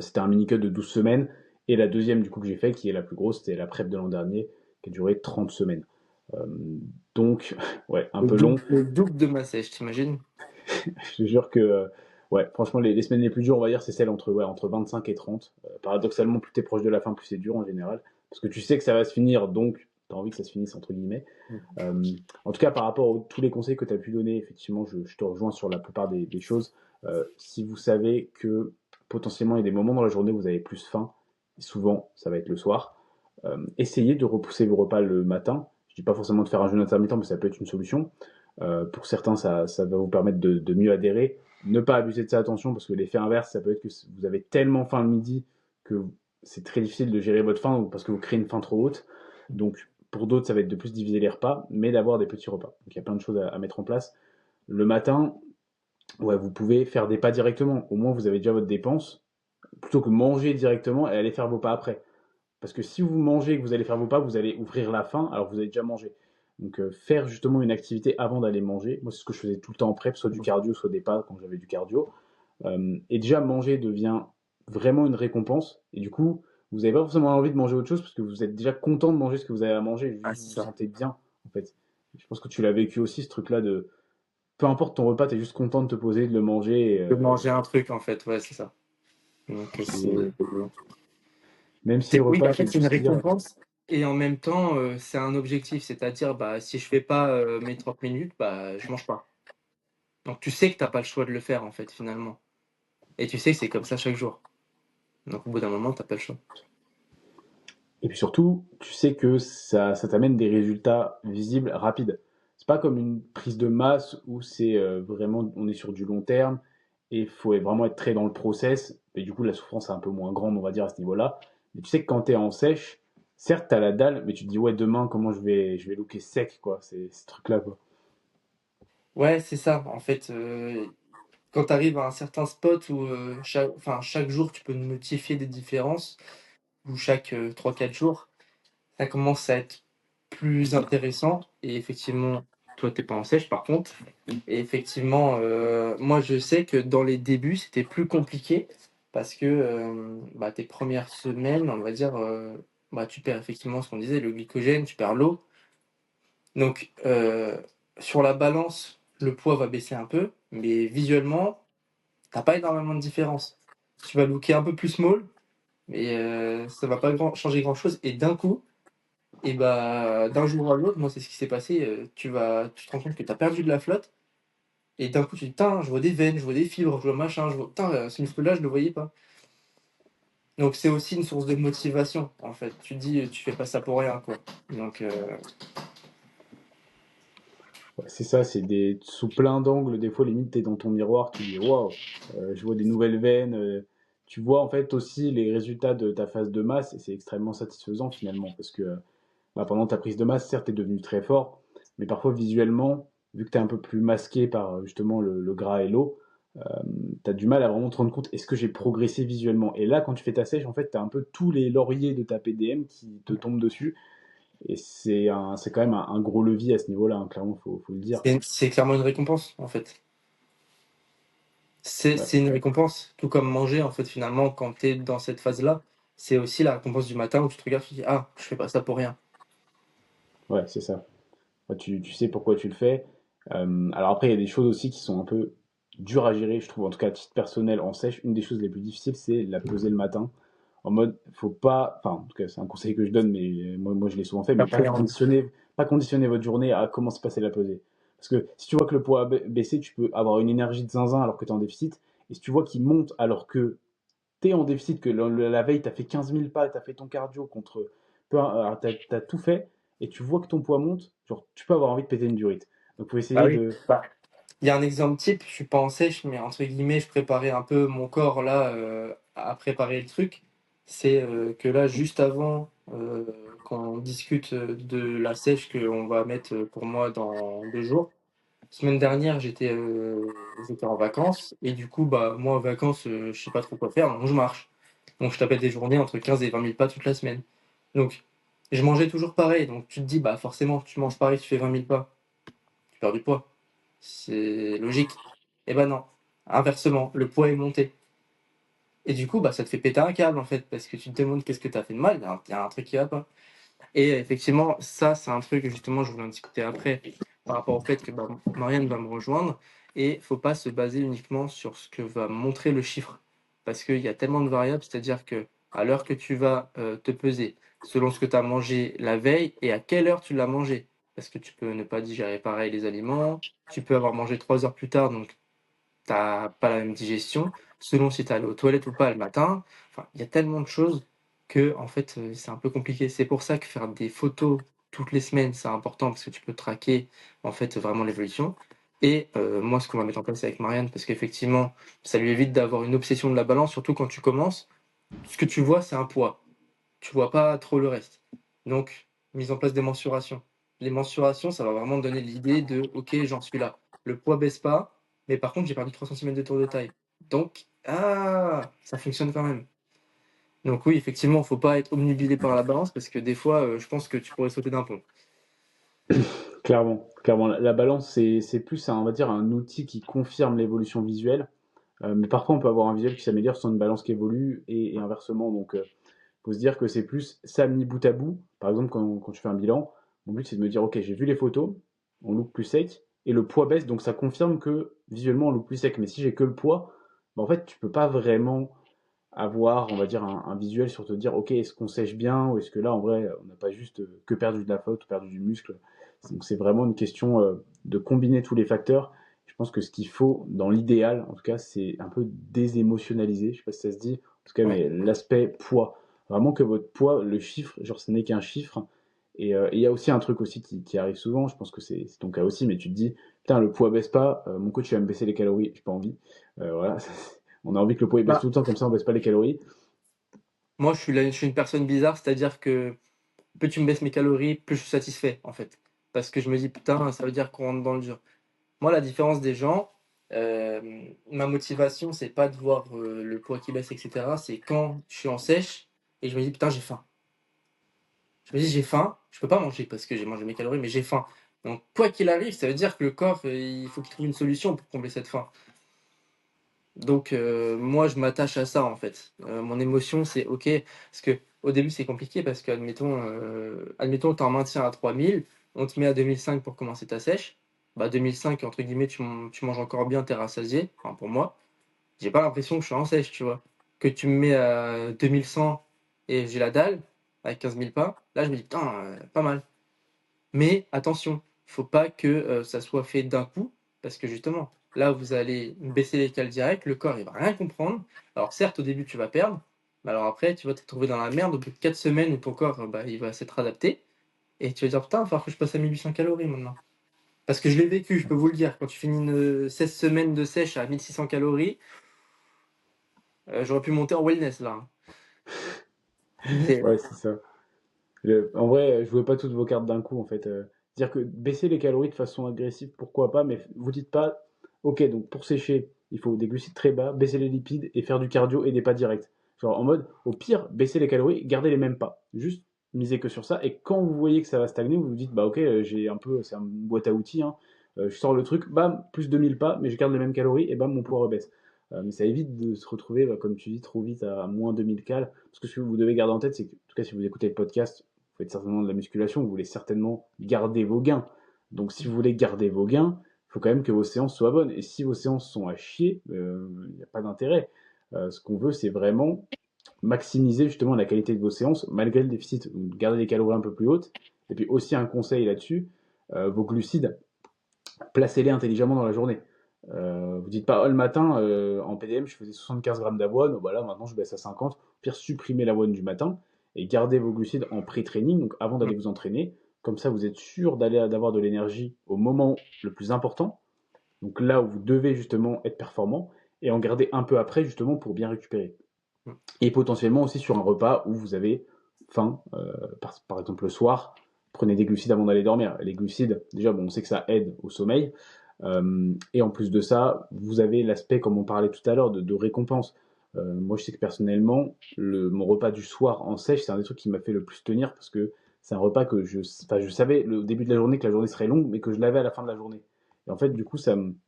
C'était un mini-cut de 12 semaines. Et la deuxième du coup que j'ai fait, qui est la plus grosse, c'était la prep de l'an dernier, qui a duré 30 semaines. Euh, donc, ouais, un peu long. Le double de ma sèche, t'imagines? Je te jure que, ouais, franchement, les semaines les plus dures, on va dire, c'est celles entre 25 et 30. Paradoxalement, plus t'es proche de la fin, plus c'est dur en général. Parce que tu sais que ça va se finir, donc t'as envie que ça se finisse, entre guillemets. Euh, En tout cas, par rapport à tous les conseils que tu as pu donner, effectivement, je te rejoins sur la plupart des choses. Si vous savez que potentiellement il y a des moments dans la journée où vous avez plus faim, souvent ça va être le soir, Essayez de repousser vos repas le matin. Je dis pas forcément de faire un jeûne intermittent, mais ça peut être une solution. Pour certains, ça va vous permettre de mieux adhérer. Ne pas abuser de ça, attention, parce que l'effet inverse, ça peut être que vous avez tellement faim le midi que c'est très difficile de gérer votre faim ou parce que vous créez une faim trop haute. Donc, pour d'autres, ça va être de plus diviser les repas, mais d'avoir des petits repas. Donc, il y a plein de choses à mettre en place. Le matin, ouais, vous pouvez faire des pas directement. Au moins, vous avez déjà votre dépense, plutôt que manger directement et aller faire vos pas après. Parce que si vous mangez et que vous allez faire vos pas, vous allez ouvrir la faim alors que vous avez déjà mangé. Donc faire justement une activité avant d'aller manger, moi c'est ce que je faisais tout le temps en prep, soit du cardio, soit des pas quand j'avais du cardio. Et déjà manger devient vraiment une récompense. Et du coup, vous n'avez pas forcément envie de manger autre chose parce que vous êtes déjà content de manger ce que vous avez à manger. Ah, Juste vous c'est vous ça. sentez bien en fait. Je pense que tu l'as vécu aussi ce truc-là de peu importe ton repas, tu es juste content de te poser, de le manger. De manger un truc, en fait, ouais, c'est ça. Donc, C'est même si le oui, repas en fait fait, c'est une grossir. récompense et en même temps, c'est un objectif. C'est-à-dire, bah, si je fais pas, mes 30 minutes, bah, je mange pas. Donc tu sais que tu as pas le choix de le faire, en fait, finalement et tu sais que c'est comme ça chaque jour. Donc au bout d'un moment, tu as pas le choix. Et puis surtout, tu sais que ça t'amène des résultats visibles rapides. C'est pas comme une prise de masse où c'est vraiment, on est sur du long terme et il faut vraiment être très dans le process. Et du coup, la souffrance est un peu moins grande, on va dire, à ce niveau-là. Mais tu sais que quand tu es en sèche, certes, tu as la dalle, mais tu te dis, ouais, demain, comment je vais looker sec, quoi. C'est ce truc-là, quoi. Ouais, c'est ça. En fait, quand tu arrives à un certain spot où, chaque jour, tu peux notifier des différences ou chaque, 3-4 jours, ça commence à être plus intéressant et effectivement, toi, tu es pas en sèche par contre et effectivement, moi, je sais que dans les débuts, c'était plus compliqué parce que, bah, tes premières semaines, on va dire, bah, tu perds effectivement ce qu'on disait, le glycogène, tu perds l'eau. Donc, sur la balance, le poids va baisser un peu, mais visuellement, t'as pas énormément de différence. Tu vas looker un peu plus small, mais ça va pas changer grand-chose. Et d'un coup, et bah, d'un jour à l'autre, moi, c'est ce qui s'est passé. Tu te rends compte que tu as perdu de la flotte, et d'un coup, tu te dis, putain, je vois des veines, je vois des fibres, je vois machin, je vois, putain, ce muscle-là, je le voyais pas. Donc, c'est aussi une source de motivation, en fait. Tu te dis, tu fais pas ça pour rien, quoi. Donc, Ouais, c'est ça, c'est des sous plein d'angles. Des fois, limite, t'es dans ton miroir, tu dis waouh, je vois des nouvelles veines. Tu vois en fait aussi les résultats de ta phase de masse et c'est extrêmement satisfaisant finalement parce que bah, pendant ta prise de masse, certes, t'es devenu très fort, mais parfois visuellement, vu que t'es un peu plus masqué par justement le gras et l'eau, t'as du mal à vraiment te rendre compte est-ce que j'ai progressé visuellement. Et là, quand tu fais ta sèche, en fait, t'as un peu tous les lauriers de ta PDM qui te tombent dessus et c'est quand même un gros levier à ce niveau-là, hein, clairement, faut le dire. c'est clairement une récompense, en fait. C'est Ouais. c'est une récompense, tout comme manger, en fait, finalement, quand tu es dans cette phase-là, c'est aussi la récompense du matin où tu te regardes, tu te dis: «Ah, je fais pas ça pour rien». Ouais, c'est ça. Ouais, tu sais pourquoi tu le fais. Alors après, il y a des choses aussi qui sont un peu dures à gérer, je trouve, en tout cas à titre personnel en sèche. Une des choses les plus difficiles, c'est la peser le matin. En mode, faut pas, enfin, en tout cas, c'est un conseil que je donne, mais moi je l'ai souvent fait, Tu mais pas rien. pas conditionner votre journée à comment se passer la pesée. Parce que si tu vois que le poids a baissé, tu peux avoir une énergie de zinzin alors que tu es en déficit. Et si tu vois qu'il monte alors que tu es en déficit, que la veille, tu as fait 15 000 pas, tu as fait ton cardio contre. Tu as tout fait, et tu vois que ton poids monte, genre, tu peux avoir envie de péter une durite. Donc, faut Bah essayer oui, de. bah, il y a un exemple type, je suis pas en sèche, mais entre guillemets, je préparais un peu mon corps là, à préparer le truc. C'est, que là, juste avant, qu'on discute, de la sèche qu'on va mettre, pour moi dans 2 jours. Semaine dernière, j'étais en vacances et du coup, bah, moi, en vacances, je sais pas trop quoi faire, donc je marche. Donc je tapais des journées entre 15 et 20 000 pas toute la semaine. Donc je mangeais toujours pareil, donc tu te dis, bah, forcément, tu manges pareil, tu fais 20 000 pas, tu perds du poids. C'est logique. Eh ben non, inversement, le poids est monté et du coup, bah, ça te fait péter un câble, en fait, parce que tu te demandes qu'est-ce que tu as fait de mal, il y a un truc qui va pas. Et effectivement, ça, c'est un truc, justement, je voulais en discuter après, par rapport au fait que bah, Marianne va me rejoindre. Et il faut pas se baser uniquement sur ce que va montrer le chiffre. Parce qu'il y a tellement de variables, c'est-à-dire que à l'heure que tu vas te peser, selon ce que tu as mangé la veille et à quelle heure tu l'as mangé. Parce que tu peux ne pas digérer pareil les aliments, tu peux avoir mangé 3 heures plus tard, donc tu n'as pas la même digestion, selon si tu es allé aux toilettes ou pas le matin. Enfin, il y a tellement de choses que en fait, c'est un peu compliqué. C'est pour ça que faire des photos toutes les semaines, c'est important parce que tu peux traquer, en fait, vraiment l'évolution et moi, ce qu'on va mettre en place avec Marianne, parce qu'effectivement, ça lui évite d'avoir une obsession de la balance, surtout quand tu commences. Ce que tu vois, c'est un poids. Tu vois pas trop le reste. Donc, mise en place des mensurations. Les mensurations, ça va vraiment donner l'idée de: «OK, j'en suis là. Le poids baisse pas, mais par contre, j'ai perdu 3 centimètres de tour de taille». Donc, ah! Ça fonctionne quand même. Donc oui, effectivement, faut pas être obnubilé par la balance parce que des fois, je pense que tu pourrais sauter d'un pont. Clairement, clairement. La balance, c'est plus, on va dire, un outil qui confirme l'évolution visuelle. Mais parfois, on peut avoir un visuel qui s'améliore sans une balance qui évolue et inversement. Donc, faut se dire que c'est plus ça mis bout à bout. Par exemple, quand tu fais un bilan, mon but c'est de me dire, ok, j'ai vu les photos, on look plus sec, et le poids baisse, donc ça confirme que visuellement on look plus sec. Mais si j'ai que le poids, bah, en fait, tu peux pas vraiment avoir, on va dire, un visuel sur te dire, ok, est-ce qu'on sèche bien, ou est-ce que là, en vrai, on n'a pas juste que perdu de la faute ou perdu du muscle. Donc c'est vraiment une question de combiner tous les facteurs. Je pense que ce qu'il faut, dans l'idéal, en tout cas, c'est un peu désémotionnaliser. Je sais pas si ça se dit, en tout cas, Ouais. mais l'aspect poids. Vraiment que votre poids, le chiffre, genre ce n'est qu'un chiffre. Et il y a aussi un truc aussi qui arrive souvent, je pense que c'est ton cas aussi, mais tu te dis, putain, le poids baisse pas, mon coach il va me baisser les calories, j'ai pas envie. Voilà, on a envie que le poids il baisse Bah, tout le temps, comme ça on baisse pas les calories. moi, je suis une personne bizarre, c'est-à-dire que plus tu me baisses mes calories, plus je suis satisfait, en fait. Parce que je me dis: «Putain, ça veut dire qu'on rentre dans le dur». Moi, la différence des gens, ma motivation, c'est pas de voir, le poids qui baisse et cetera, c'est quand je suis en sèche et je me dis: «Putain, j'ai faim». Je me dis: «J'ai faim, je peux pas manger parce que j'ai mangé mes calories, mais j'ai faim». Donc quoi qu'il arrive, ça veut dire que le corps, il faut qu'il trouve une solution pour combler cette faim. Donc moi, je m'attache à ça, en fait. Mon émotion, c'est OK parce qu'au début, c'est compliqué parce qu'admettons, admettons, tu en maintiens à 3000, on te met à 2005 pour commencer ta sèche. Bah, 2005, entre guillemets, tu manges encore bien, tu es rassasié, enfin pour moi. J'ai pas l'impression que je suis en sèche, tu vois? Que tu me mets à 2100 et j'ai la dalle, avec 15 000 pas, là, je me dis: «Putain, pas mal». Mais attention, faut pas que, ça soit fait d'un coup, parce que justement, là, vous allez baisser les cales direct, le corps, il va rien comprendre. Alors certes, au début, tu vas perdre, mais alors après, tu vas te retrouver dans la merde au bout de 4 semaines où ton corps, bah, il va s'être adapté et tu vas dire: «Putain, il va falloir que je passe à 1 800 calories maintenant». Parce que je l'ai vécu, je peux vous le dire, quand tu finis 16 semaines de sèche à 1 600 calories, j'aurais pu monter en wellness là, hein. C'est Ouais, c'est ça. En vrai, jouez pas toutes vos cartes d'un coup, en fait. Dire que baisser les calories de façon agressive, pourquoi pas, mais vous dites pas, ok, donc pour sécher, il faut des glucides très bas, baisser les lipides et faire du cardio et des pas directs. Genre en mode, au pire, baisser les calories, gardez les mêmes pas. Juste misez que sur ça, et quand vous voyez que ça va stagner, vous vous dites, bah ok, j'ai un peu, c'est une boîte à outils, hein. Je sors le truc, bam, plus 2000 pas, mais je garde les mêmes calories, et bam, mon poids rebaisse. Mais ça évite de se retrouver, bah, comme tu dis, trop vite à moins 2000 cales. Parce que ce que vous devez garder en tête, c'est que, en tout cas, si vous écoutez le podcast, vous faites certainement de la musculation, vous voulez certainement garder vos gains. Donc si vous voulez garder vos gains, il faut quand même que vos séances soient bonnes. Et si vos séances sont à chier, il n'y a pas d'intérêt. Ce qu'on veut, c'est vraiment maximiser justement la qualité de vos séances malgré le déficit. Donc garder les calories un peu plus hautes. Et puis aussi un conseil là-dessus, vos glucides, placez-les intelligemment dans la journée. Vous dites pas, oh, le matin, en PDM, je faisais 75 grammes d'avoine, voilà, maintenant je baisse à 50. Au pire, supprimez l'avoine du matin et gardez vos glucides en pré-training, donc avant mmh, d'aller vous entraîner. Comme ça, vous êtes sûr d'avoir de l'énergie au moment le plus important, donc là où vous devez justement être performant, et en garder un peu après justement pour bien récupérer. mmh, Et potentiellement aussi sur un repas où vous avez faim, par exemple le soir, prenez des glucides avant d'aller dormir. Les glucides, déjà, bon, on sait que ça aide au sommeil. Et en plus de ça, vous avez l'aspect, comme on parlait tout à l'heure, de récompense. Moi, je sais que personnellement, mon repas du soir en sèche, c'est un des trucs qui m'a fait le plus tenir parce que c'est un repas que enfin, je savais au début de la journée que la journée serait longue, mais que je l'avais à la fin de la journée. Et en fait, du coup,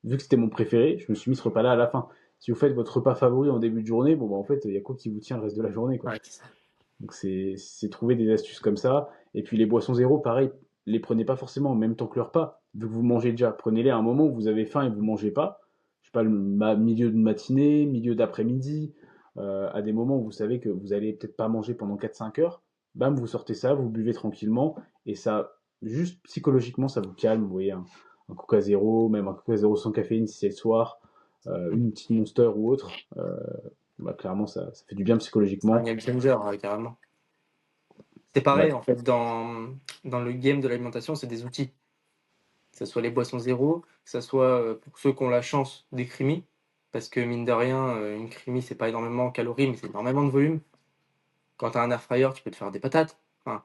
vu que c'était mon préféré, je me suis mis ce repas-là à la fin. Si vous faites votre repas favori en début de journée, bon, bah, en fait, il y a quoi qui vous tient le reste de la journée, quoi. ouais, c'est ça. Donc, c'est trouver des astuces comme ça. Et puis, les boissons zéro, pareil, les prenez pas forcément en même temps que le repas. Vu que vous mangez déjà, prenez-les à un moment où vous avez faim et vous mangez pas. Je sais pas, milieu de matinée, milieu d'après-midi, à des moments où vous savez que vous allez peut-être pas manger pendant 4 5 heures. Bam, vous sortez ça, vous buvez tranquillement. Et ça, juste psychologiquement, ça vous calme. Vous voyez, un Coca zéro, même un Coca zéro sans caféine si c'est le soir, Mmh. une petite Monster ou autre, bah, clairement, ça fait du bien C'est un psychologiquement. game changer, carrément. C'est pareil, Ouais. en fait, dans le game de l'alimentation, c'est des outils. Que ça soit les boissons zéro, que ça soit, pour ceux qui ont la chance, des creamy, parce que mine de rien, une creamy, c'est pas énormément en calories, mais c'est énormément de volume. Quand tu as un air fryer, tu peux te faire des patates. Enfin,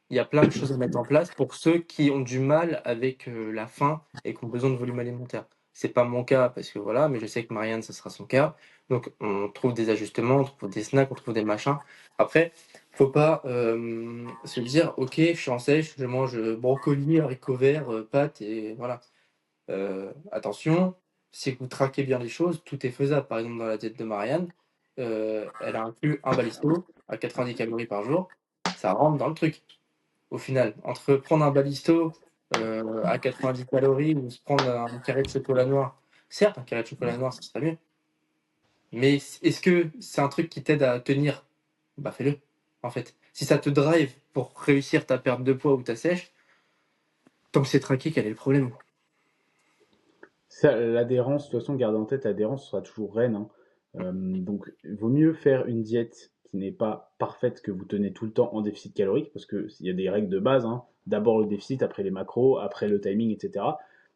il y a plein de choses à mettre en place pour ceux qui ont du mal avec, la faim et qui ont besoin de volume alimentaire. C'est pas mon cas parce que voilà, mais je sais que Marianne, ce sera son cas. Donc on trouve des ajustements, on trouve des snacks, on trouve des machins. Après, faut pas, se dire: «OK, je suis en sèche, je mange, brocoli, haricots verts, pâtes et voilà». Attention, si vous traquez bien les choses, tout est faisable. Par exemple, dans la diète de Marianne, elle a inclus un balisto à 90 calories par jour. Ça rentre dans le truc. Au final, entre prendre un balisto, à 90 calories ou se prendre un carré de chocolat noir. Certes, un carré de chocolat noir, ça serait mieux, mais est-ce que c'est un truc qui t'aide à tenir? Bah, fais-le, en fait. Si ça te drive pour réussir ta perte de poids ou ta sèche, tant que c'est traqué, quel est le problème? Ça, l'adhérence, de toute façon, garder en tête, l'adhérence sera toujours reine, hein. Donc, il vaut mieux faire une diète qui n'est pas parfaite, que vous tenez tout le temps en déficit calorique, parce qu'il y a des règles de base, hein. D'abord le déficit, après les macros, après le timing, etc.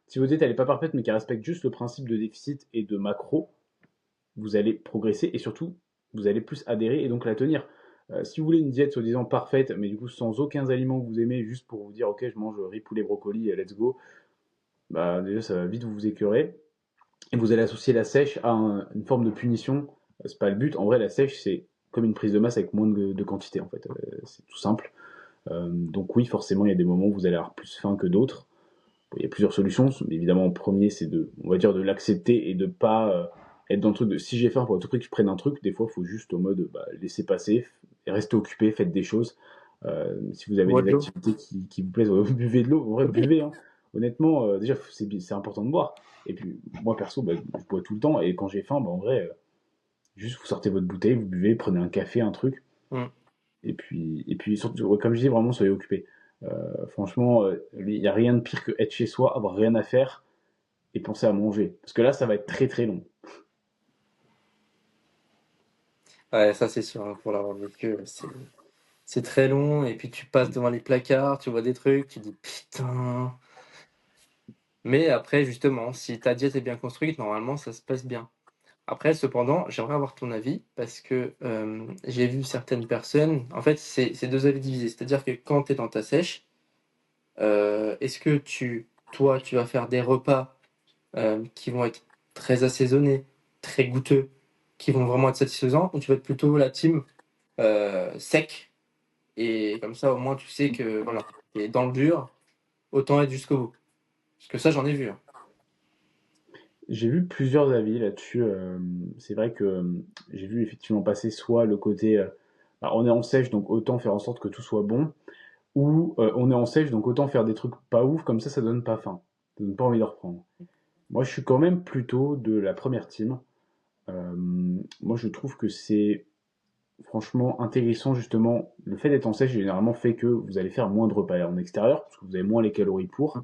Si votre diète elle n'est pas parfaite, mais qu'elle respecte juste le principe de déficit et de macro, vous allez progresser et surtout, vous allez plus adhérer et donc la tenir. Si vous voulez une diète soi-disant parfaite, mais du coup sans aucun aliment que vous aimez, juste pour vous dire ok, je mange riz, poulet, brocoli, let's go, bah déjà ça va vite vous écœurer. Et vous allez associer la sèche à une forme de punition. C'est pas le but. En vrai, la sèche, c'est comme une prise de masse avec moins de quantité, en fait. C'est tout simple. Donc oui, forcément, il y a des moments où vous allez avoir plus faim que d'autres. Bon, il y a plusieurs solutions. Évidemment, en premier, c'est de, on va dire, de l'accepter et de pas être dans le truc de si j'ai faim, faut à tout prix que je prenne un truc. Des fois, il faut juste au mode bah, laisser passer, et rester occupé, faites des choses. Si vous avez Bois des de l'eau. activités qui vous plaisent, buvez de l'eau. En vrai, Oui. buvez. Hein. Honnêtement, déjà, c'est important de boire. Et puis, moi, perso, bah, je bois tout le temps. Et quand j'ai faim, bah, en vrai, juste vous sortez votre bouteille, vous buvez, prenez un café, un truc. Mmh. Et puis surtout, ouais, comme je dis, vraiment, soyez occupés. Franchement, il n'y a rien de pire que être chez soi, avoir rien à faire et penser à manger. Parce que là, ça va être très très long. Ouais, ça c'est sûr, hein, pour l'avoir vécu, c'est très long et puis tu passes devant les placards, tu vois des trucs, tu dis: «Putain». Mais après justement, si ta diète est bien construite, normalement ça se passe bien. Après cependant, j'aimerais avoir ton avis parce que, j'ai vu certaines personnes en fait, c'est 2 avis divisés. C'est-à-dire que quand tu es dans ta sèche, est-ce que toi, tu vas faire des repas, qui vont être très assaisonnés, très goûteux, qui vont vraiment être satisfaisants? Ou tu vas être plutôt la team, sec et comme ça au moins tu sais que voilà, tu es dans le dur, autant être jusqu'au bout? Parce que ça j'en ai vu, hein. J'ai vu plusieurs avis là-dessus. C'est vrai que j'ai vu effectivement passer soit le côté bah, on est en sèche donc autant faire en sorte que tout soit bon, ou on est en sèche donc autant faire des trucs pas ouf comme ça donne pas faim, ça donne pas envie de reprendre. Moi je suis quand même plutôt de la première team. Moi je trouve que c'est franchement intéressant justement. Le fait d'être en sèche généralement fait que vous allez faire moins de repas en extérieur parce que vous avez moins les calories pour.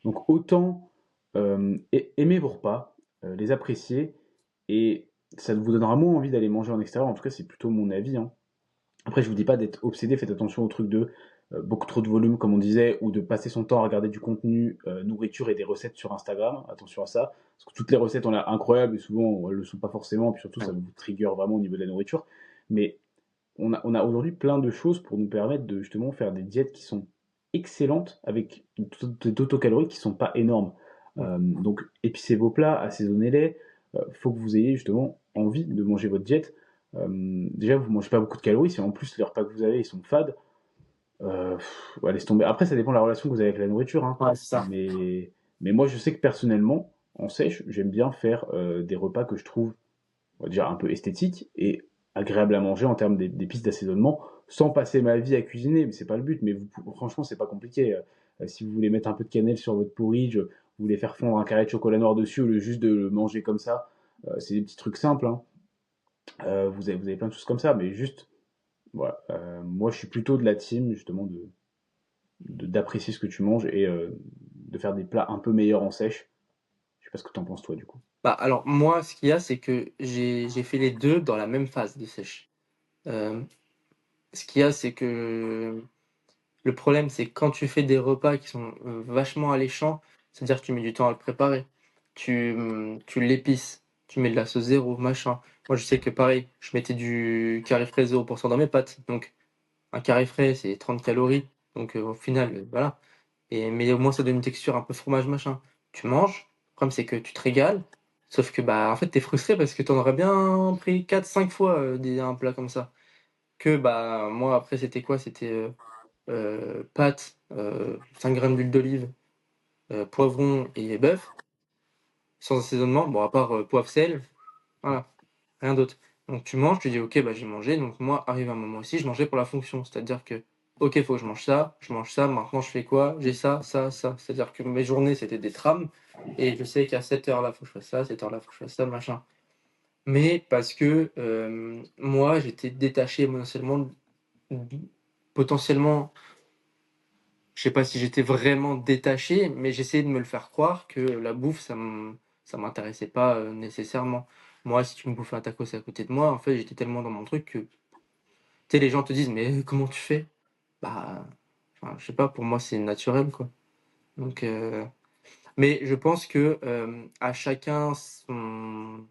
Donc autant aimer vos repas, les apprécier et ça vous donnera moins envie d'aller manger en extérieur. En tout cas, c'est plutôt mon avis. Hein. Après, je vous dis pas d'être obsédé, faites attention au truc de beaucoup trop de volume, comme on disait, ou de passer son temps à regarder du contenu, nourriture et des recettes sur Instagram. Attention à ça, parce que toutes les recettes ont l'air incroyables et souvent elles le sont pas forcément, puis surtout ça vous trigger vraiment au niveau de la nourriture. Mais on a aujourd'hui plein de choses pour nous permettre de justement faire des diètes qui sont excellentes avec des taux caloriques qui sont pas énormes. Mmh. Donc épicez vos plats, assaisonnez-les. Faut que vous ayez justement envie de manger votre diète. Déjà, vous mangez pas beaucoup de calories. Si en plus les repas que vous avez ils sont fades, ouais, laisse tomber. Après, ça dépend de la relation que vous avez avec la nourriture. Hein. Ouais, c'est ça. Mais moi, je sais que personnellement, en sèche, j'aime bien faire des repas que je trouve on va dire, un peu esthétique et agréable à manger en termes des pistes d'assaisonnement, sans passer ma vie à cuisiner, mais c'est pas le but, mais franchement, c'est pas compliqué. Si vous voulez mettre un peu de cannelle sur votre porridge, vous voulez faire fondre un carré de chocolat noir dessus, au lieu juste de le manger comme ça, c'est des petits trucs simples. Hein. Vous avez plein de choses comme ça, mais juste, voilà. Moi, je suis plutôt de la team, justement, d'apprécier ce que tu manges et de faire des plats un peu meilleurs en sèche. Je sais pas ce que t'en penses, toi, du coup. Bah, alors moi, ce qu'il y a, c'est que j'ai fait les 2 dans la même phase de sèche. Hem ce qu'il y a, c'est que le problème, c'est que quand tu fais des repas qui sont vachement alléchants, c'est-à-dire que tu mets du temps à le préparer, tu l'épices, tu mets de la sauce zéro, machin. Moi, je sais que pareil, je mettais du carré frais 0% dans mes pâtes. Donc, un carré frais, c'est 30 calories. Donc, au final, voilà. Mais au moins, ça donne une texture un peu fromage, machin. Tu manges. Le problème, c'est que tu te régales. Sauf que, bah, en fait, t'es frustré parce que t'en aurais bien pris 4-5 fois un plat comme ça. Que, bah, moi, après, c'était quoi? C'était pâtes, 5 grammes d'huile d'olive, poivron et bœuf, sans assaisonnement. Bon, à part poivre, sel, voilà, rien d'autre. Donc tu manges, tu dis ok, bah j'ai mangé. Donc moi, arrive un moment aussi, je mangeais pour la fonction. C'est-à-dire que, ok, faut que je mange ça, maintenant je fais quoi? J'ai ça, ça, ça. C'est-à-dire que mes journées, c'était des trames. Et je sais qu'à cette heure-là, faut que je fasse ça, cette heure-là, faut que je fasse ça, machin. Mais parce que moi, j'étais détaché émotionnellement, potentiellement, je sais pas si j'étais vraiment détaché, mais j'essayais de me le faire croire que la bouffe, ça m'intéressait pas nécessairement. Moi, si tu me bouffais un tacos à côté de moi, en fait, j'étais tellement dans mon truc que, tu sais, les gens te disent, mais comment tu fais? Bah, enfin, je sais pas, pour moi, c'est naturel, quoi. Donc, mais je pense que à chacun son,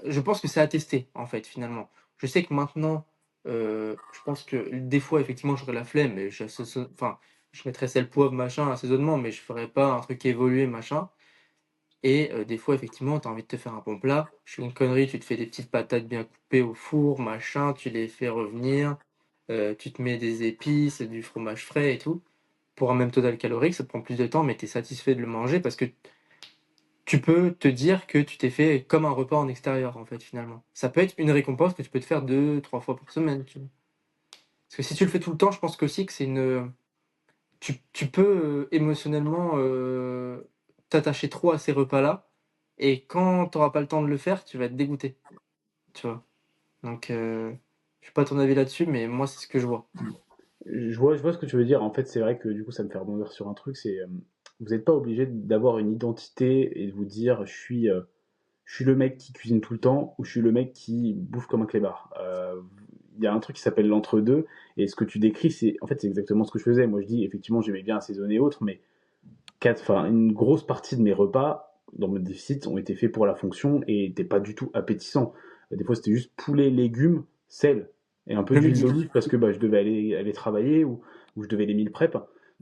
je pense que c'est à tester, en fait, finalement. Je sais que maintenant, je pense que des fois, effectivement, j'aurais la flemme, mais enfin, je mettrais sel, poivre, machin, assaisonnement, mais je ferais pas un truc évolué, machin. Et des fois, effectivement, tu as envie de te faire un bon plat. Je fais une connerie, tu te fais des petites patates bien coupées au four, machin, tu les fais revenir, tu te mets des épices, du fromage frais et tout. Pour un même total calorique, ça te prend plus de temps, mais tu es satisfait de le manger parce que tu peux te dire que tu t'es fait comme un repas en extérieur, en fait, finalement. Ça peut être une récompense que tu peux te faire 2, 3 fois par semaine, tu vois. Parce que si tu le fais tout le temps, je pense qu'aussi que c'est une. Tu peux émotionnellement t'attacher trop à ces repas-là, et quand tu n'auras pas le temps de le faire, tu vas être dégoûté, tu vois. Donc, je sais pas ton avis là-dessus, mais moi, c'est ce que je vois. Je vois ce que tu veux dire. En fait, c'est vrai que du coup, ça me fait rebondir sur un truc. Vous n'êtes pas obligé d'avoir une identité et de vous dire je suis le mec qui cuisine tout le temps ou je suis le mec qui bouffe comme un clébard. Il y a un truc qui s'appelle l'entre-deux et ce que tu décris, c'est exactement ce que je faisais. Moi, je dis effectivement, j'aimais bien assaisonner et autres, mais une grosse partie de mes repas dans mon déficit ont été faits pour la fonction et n'étaient pas du tout appétissants. Des fois, c'était juste poulet, légumes, sel et un peu Le d'huile midi. d'olive parce que bah, je devais aller travailler ou je devais les meal prep.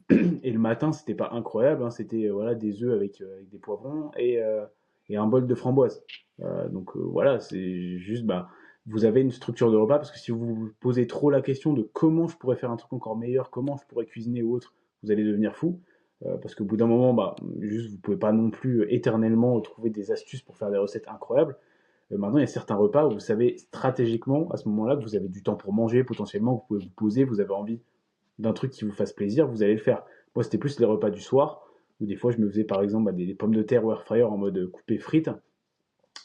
Et le matin, c'était pas incroyable, hein, c'était voilà, des œufs avec des poivrons et un bol de framboise. Voilà, c'est juste, bah, vous avez une structure de repas parce que si vous vous posez trop la question de comment je pourrais faire un truc encore meilleur, comment je pourrais cuisiner ou autre, vous allez devenir fou. Parce qu'au bout d'un moment, bah, juste, vous pouvez pas non plus éternellement trouver des astuces pour faire des recettes incroyables. Maintenant, il y a certains repas où vous savez stratégiquement, à ce moment-là, que vous avez du temps pour manger, potentiellement, vous pouvez vous poser, vous avez envie d'un truc qui vous fasse plaisir, vous allez le faire. Moi, c'était plus les repas du soir, où des fois, je me faisais par exemple bah, des pommes de terre au air fryer en mode coupé frites,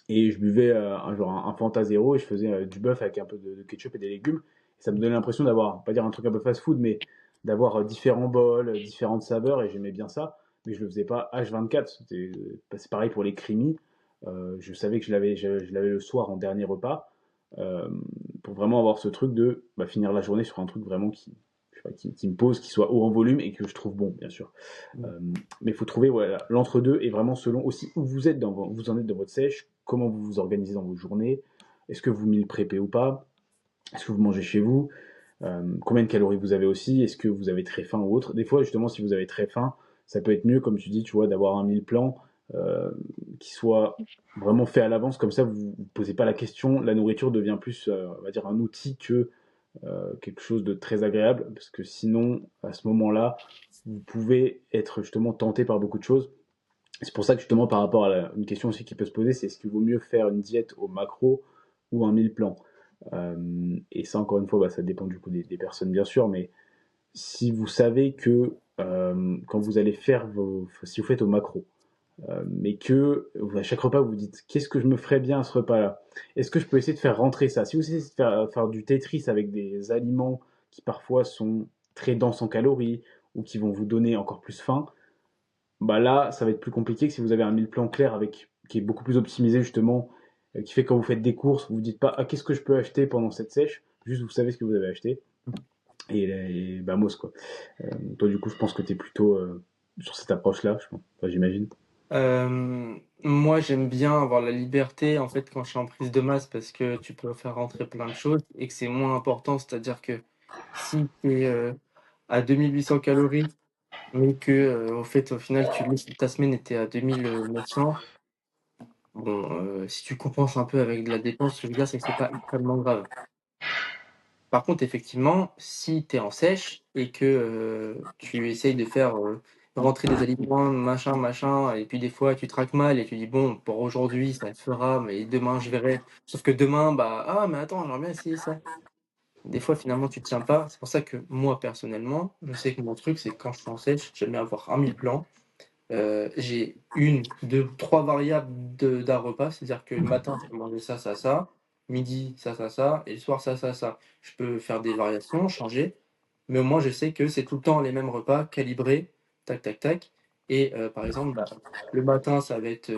et je buvais un Fanta Zéro, et je faisais du bœuf avec un peu de ketchup et des légumes. Et ça me donnait l'impression d'avoir, pas dire un truc un peu fast-food, mais d'avoir différents bols, différentes saveurs, et j'aimais bien ça. Mais je le faisais pas H24. C'est pareil pour les creamy. Je savais que je l'avais le soir en dernier repas, euh, pour vraiment avoir ce truc de bah, finir la journée sur un truc vraiment je sais pas, qui me pose, qui soit haut en volume et que je trouve bon, bien sûr. Euh, mais il faut trouver voilà, l'entre-deux et vraiment selon aussi où vous en êtes dans votre sèche, comment vous vous organisez dans vos journées, est-ce que vous meal prépez ou pas, est-ce que vous mangez chez vous, combien de calories vous avez aussi, est-ce que vous avez très faim ou autre. Des fois, justement, si vous avez très faim, ça peut être mieux, comme tu dis, tu vois, d'avoir un meal plan euh, qui soit vraiment fait à l'avance, comme ça vous ne vous posez pas la question, la nourriture devient plus, on va dire, un outil que quelque chose de très agréable, parce que sinon, à ce moment-là, vous pouvez être justement tenté par beaucoup de choses. C'est pour ça que justement, par rapport à une question aussi qui peut se poser, c'est est-ce qu'il vaut mieux faire une diète au macro ou un meal plan. Et ça, encore une fois, bah, ça dépend du coup des personnes, bien sûr, mais si vous savez que quand vous allez faire si vous faites au macro, mais que à chaque repas vous vous dites qu'est-ce que je me ferais bien à ce repas-là? Est-ce que je peux essayer de faire rentrer ça? Si vous essayez de faire du Tetris avec des aliments qui parfois sont très denses en calories ou qui vont vous donner encore plus faim, bah là ça va être plus compliqué que si vous avez un meal plan clair avec qui est beaucoup plus optimisé justement, qui fait que quand vous faites des courses, vous vous dites pas ah qu'est-ce que je peux acheter pendant cette sèche? juste vous savez ce que vous avez acheté, et vamos, quoi. Toi, du coup, je pense que tu es plutôt sur cette approche-là, je pense. Enfin, j'imagine. Moi, j'aime bien avoir la liberté, en fait, quand je suis en prise de masse, parce que tu peux faire rentrer plein de choses et que c'est moins important. C'est-à-dire que si tu es à 2800 calories, mais que, au fait, au final, tu lis ta semaine et tu es à 2900, bon, si tu compenses un peu avec de la dépense, ce que je veux dire, c'est que c'est pas extrêmement grave. Par contre, effectivement, si tu es en sèche et que, tu essayes de faire, rentrer des aliments, machin, machin et puis des fois tu traques mal et tu dis: «Bon, pour aujourd'hui, ça le fera, mais demain je verrai». Sauf que demain, bah: «Ah mais attends, j'aimerais bien essayer ça». Des fois, finalement, tu tiens pas. C'est pour ça que moi, personnellement, je sais que mon truc, c'est quand je suis en sèche, j'aime bien avoir un mille plan. J'ai une, 2, 3 variables d'un repas, c'est-à-dire que le matin, je peux manger ça, ça, ça, midi, ça, ça et le soir, ça, ça. Je peux faire des variations, changer, mais au moins je sais que c'est tout le temps les mêmes repas calibrés, tac, tac, tac et par exemple, bah, le matin, ça va être,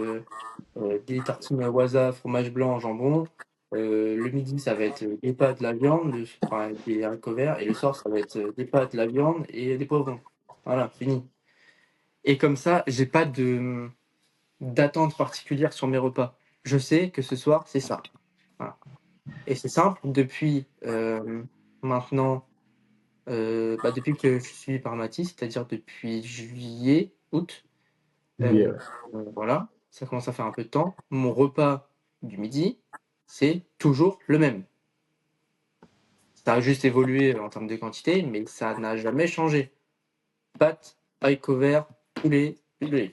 des tartines à wasabi, fromage blanc, jambon, le midi, ça va être, des pâtes, de la viande, enfin des haricots verts et le soir, ça va être, des pâtes, de la viande et des poivrons. Voilà, fini et comme ça, j'ai pas d'attente particulière sur mes repas. Je sais que ce soir, c'est ça. Voilà et c'est simple depuis, maintenant, bah, depuis que je suis suivi par Mathis, c'est-à-dire depuis juillet, août, Oui, voilà, ça commence à faire un peu de temps. Mon repas du midi, c'est toujours le même. Ça a juste évolué en termes de quantité, mais ça n'a jamais changé. Pâtes, haricots verts, poulet, huile d'olive.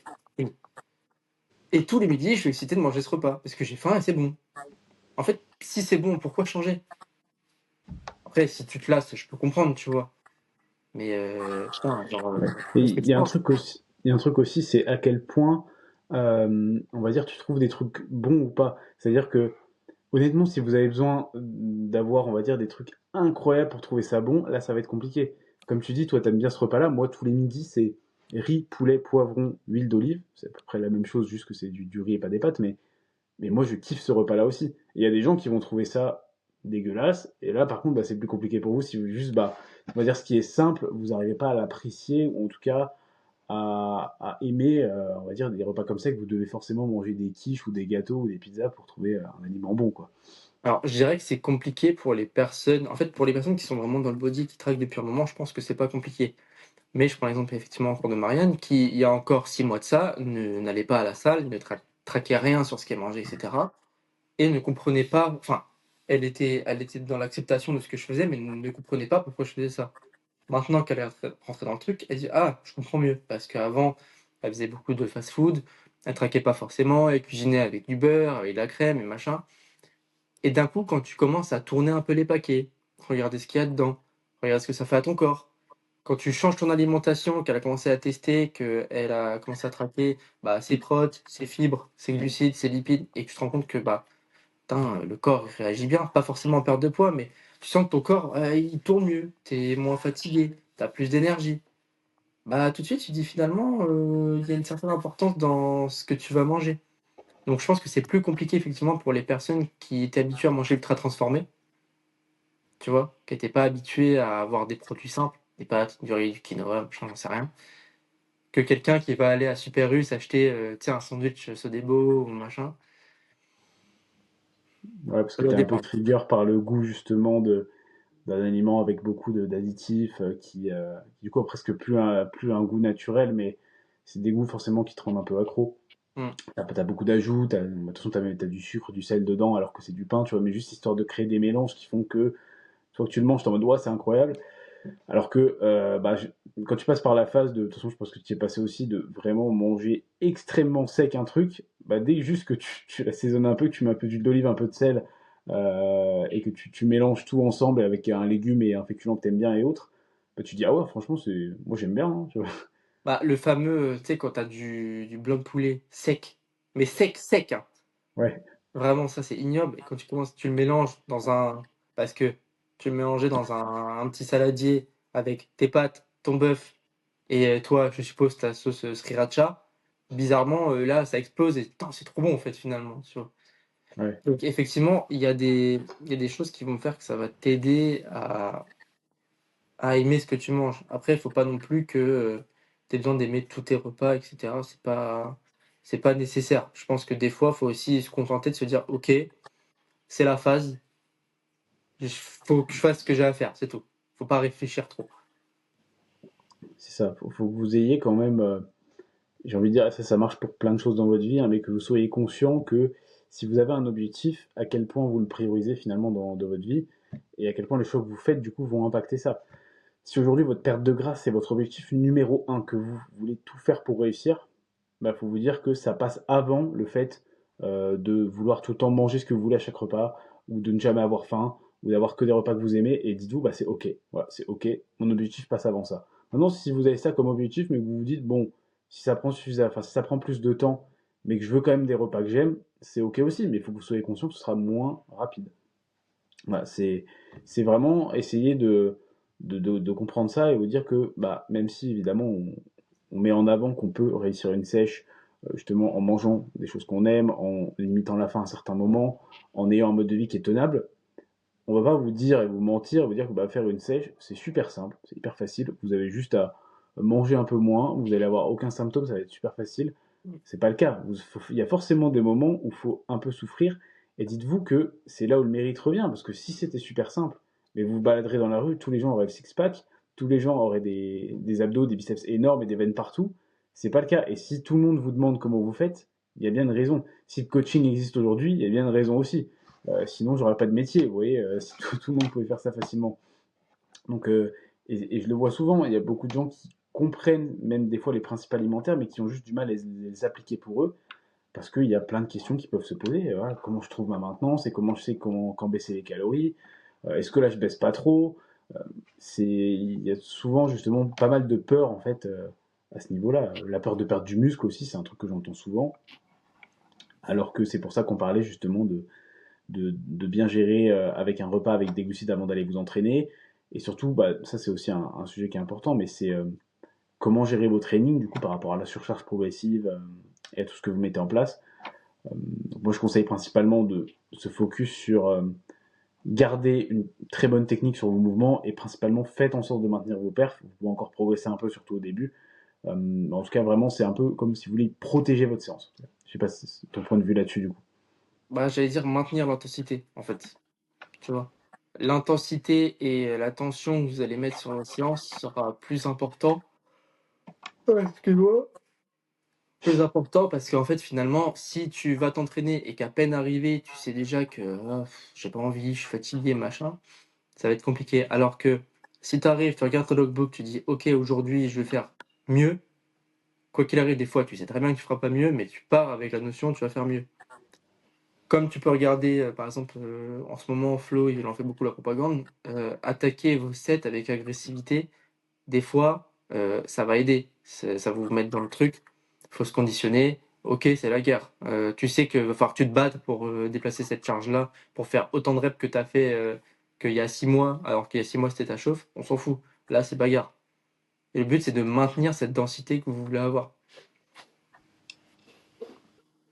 Et tous les midis, je suis excité de manger ce repas parce que j'ai faim et c'est bon. En fait, si c'est bon, pourquoi changer? Après, si tu te lasses, je peux comprendre, tu vois. Mais putain, genre, et qu'est-ce que il tu y a un penses? truc aussi, il y a un truc aussi, c'est à quel point, on va dire, tu trouves des trucs bons ou pas. C'est-à-dire que, honnêtement, si vous avez besoin d'avoir, on va dire, des trucs incroyables pour trouver ça bon, là, ça va être compliqué. Comme tu dis, toi, t'aimes bien ce repas-là. Moi, tous les midis, c'est riz, poulet, poivron, huile d'olive. C'est à peu près la même chose, juste que c'est du riz et pas des pâtes. Mais moi, je kiffe ce repas-là aussi. Et il y a des gens qui vont trouver ça dégueulasse. Et là, par contre, bah, c'est plus compliqué pour vous si vous juste, bah, on va dire ce qui est simple, vous n'arrivez pas à l'apprécier, ou en tout cas à aimer, on va dire, des repas comme ça, que vous devez forcément manger des quiches ou des gâteaux ou des pizzas pour trouver un aliment bon, quoi. Alors, je dirais que c'est compliqué pour les personnes. En fait, pour les personnes qui sont vraiment dans le body, qui traquent depuis un moment, je pense que c'est pas compliqué. Mais je prends l'exemple effectivement encore de Marianne, qui, il y a encore 6 mois de ça, n'allait pas à la salle, ne traquait rien sur ce qu'elle mangeait, etc. Et ne comprenait pas. Enfin, elle était dans l'acceptation de ce que je faisais, mais ne comprenait pas pourquoi je faisais ça. Maintenant qu'elle est rentrée dans le truc, elle dit: «Ah, je comprends mieux». Parce qu'avant, elle faisait beaucoup de fast-food, elle traquait pas forcément, elle cuisinait avec du beurre, avec de la crème et machin. Et d'un coup, quand tu commences à tourner un peu les paquets, regarder ce qu'il y a dedans, regarder ce que ça fait à ton corps, quand tu changes ton alimentation, qu'elle a commencé à tester, qu'elle a commencé à traquer, bah, ses protes, ses fibres, ses glucides, ses lipides et que tu te rends compte que, bah, putain, le corps il réagit bien, pas forcément en perte de poids, mais tu sens que ton corps, il tourne mieux, tu es moins fatigué, tu as plus d'énergie. Bah, tout de suite, tu dis finalement, il y a une certaine importance dans ce que tu vas manger. Donc je pense que c'est plus compliqué effectivement pour les personnes qui étaient habituées à manger ultra transformé, tu vois? Qui étaient pas habituées à avoir des produits simples, des pâtes, du riz, du quinoa, machin, j'en sais rien. Que quelqu'un qui va aller à Super U s'acheter, tu sais, un sandwich Sodebo ou machin. Ouais, parce Ça que doit tu es un peu dépendre. trigger par le goût, justement, d'un aliment avec beaucoup d'additifs qui, du coup, a presque plus un goût naturel, mais c'est des goûts forcément qui te rendent un peu accro. Mmh. T'as beaucoup d'ajouts, bah, de toute façon, t'as du sucre, du sel dedans, alors que c'est du pain, tu vois, mais juste histoire de créer des mélanges qui font que, soit que tu le manges, t'es en mode, ouais, c'est incroyable, alors que bah, quand tu passes par la phase de toute façon, je pense que tu y es passé aussi, de vraiment manger extrêmement sec un truc, bah, dès juste que tu l'assaisonnes un peu, que tu mets un peu d'huile d'olive, un peu de sel, et que tu mélanges tout ensemble avec un légume et un féculent que t'aimes bien et autres, bah, tu dis, ah ouais, franchement, moi j'aime bien, hein, tu vois. Bah, le fameux, tu sais, quand tu as du blanc de poulet sec, mais sec, sec, hein. Ouais, Vraiment, ça, c'est ignoble et quand tu le mélanges dans un parce que tu le mélangeais dans un petit saladier avec tes pâtes, ton bœuf et toi, je suppose ta sauce, sriracha, bizarrement, là, ça explose et putain, c'est trop bon, en fait, finalement, tu vois? Ouais, Donc effectivement, il y a des choses qui vont faire que ça va t'aider à aimer ce que tu manges. Après, il faut pas non plus que, tu aies besoin d'aimer tous tes repas et cetera. C'est pas nécessaire. Je pense que des fois, il faut aussi se contenter de se dire: «OK, c'est la phase, faut que je fasse ce que j'ai à faire, c'est tout». Faut pas réfléchir trop. c'est ça. Faut que vous ayez quand même, j'ai envie de dire, ça marche pour plein de choses dans votre vie, hein, mais que vous soyez conscient que si vous avez un objectif, à quel point vous le priorisez finalement dans votre vie et à quel point les choix que vous faites du coup vont impacter ça. Si aujourd'hui votre perte de gras c'est votre objectif numéro un, que vous voulez tout faire pour réussir, bah faut vous dire que ça passe avant le fait de vouloir tout le temps manger ce que vous voulez à chaque repas, ou de ne jamais avoir faim, ou d'avoir que des repas que vous aimez, et dites-vous, bah c'est ok, voilà, c'est ok, mon objectif passe avant ça. Maintenant, si vous avez ça comme objectif, mais que vous vous dites, bon, si ça prend suffisamment, enfin si ça prend plus de temps, mais que je veux quand même des repas que j'aime, c'est ok aussi, mais il faut que vous soyez conscient que ce sera moins rapide. Voilà, c'est vraiment essayer de comprendre ça et vous dire que bah, même si évidemment on met en avant qu'on peut réussir une sèche justement en mangeant des choses qu'on aime, en limitant la faim à certains moments, en ayant un mode de vie qui est tenable, on va pas vous dire et vous mentir, vous dire que bah, faire une sèche c'est super simple, c'est hyper facile, vous avez juste à manger un peu moins, vous allez avoir aucun symptôme, ça va être super facile. C'est pas le cas. Il y a forcément des moments où il faut un peu souffrir. Et dites-vous que c'est là où le mérite revient. Parce que si c'était super simple, mais vous vous baladerez dans la rue, tous les gens auraient le six-pack, tous les gens auraient des abdos, des biceps énormes et des veines partout. C'est pas le cas. Et si tout le monde vous demande comment vous faites, il y a bien une raison. Si le coaching existe aujourd'hui, il y a bien une raison aussi. Sinon, j'aurais pas de métier. Vous voyez, si tout le monde pouvait faire ça facilement. Donc, et je le vois souvent, il y a beaucoup de gens qui comprennent même des fois les principes alimentaires, mais qui ont juste du mal à les appliquer pour eux, parce qu'il y a plein de questions qui peuvent se poser. Voilà, comment je trouve ma maintenance et comment je sais quand baisser les calories. Est-ce que là je baisse pas trop? Il y a souvent justement pas mal de peur en fait à ce niveau-là. La peur de perdre du muscle aussi, c'est un truc que j'entends souvent, alors que c'est pour ça qu'on parlait justement de bien gérer avec un repas avec des glucides avant d'aller vous entraîner. Et surtout, bah, ça c'est aussi un sujet qui est important, mais c'est comment gérer vos trainings du coup par rapport à la surcharge progressive et à tout ce que vous mettez en place. Donc moi je conseille principalement de se focus sur garder une très bonne technique sur vos mouvements et principalement faites en sorte de maintenir vos perfs. Vous pouvez encore progresser un peu, surtout au début. En tout cas, vraiment, c'est un peu comme si vous voulez protéger votre séance. Je sais pas si c'est ton point de vue là-dessus du coup. Bah, j'allais dire maintenir l'intensité, en fait, tu vois? L'intensité et la tension que vous allez mettre sur la séance sera plus important. Ouais, excuse-moi. Plus important parce qu'en fait, finalement, si tu vas t'entraîner et qu'à peine arrivé, tu sais déjà que: «Ah, j'ai pas envie, je suis fatigué, machin», ça va être compliqué. Alors que si tu arrives, tu regardes ton logbook, tu dis: «OK, aujourd'hui, je vais faire mieux». Quoi qu'il arrive, des fois, tu sais très bien que tu feras pas mieux, mais tu pars avec la notion: «Tu vas faire mieux». Comme tu peux regarder, par exemple, en ce moment, Flo, il en fait beaucoup la propagande, attaquer vos sets avec agressivité, des fois, ça va aider. Ça va vous mettre dans le truc. Faut se conditionner. OK, c'est la guerre. Tu sais que va falloir que tu te battes pour, déplacer cette charge-là, pour faire autant de reps que tu as fait, qu'il y a 6 mois, alors qu'il y a 6 mois, c'était ta chauffe. On s'en fout. Là, c'est bagarre et le but, c'est de maintenir cette densité que vous voulez avoir.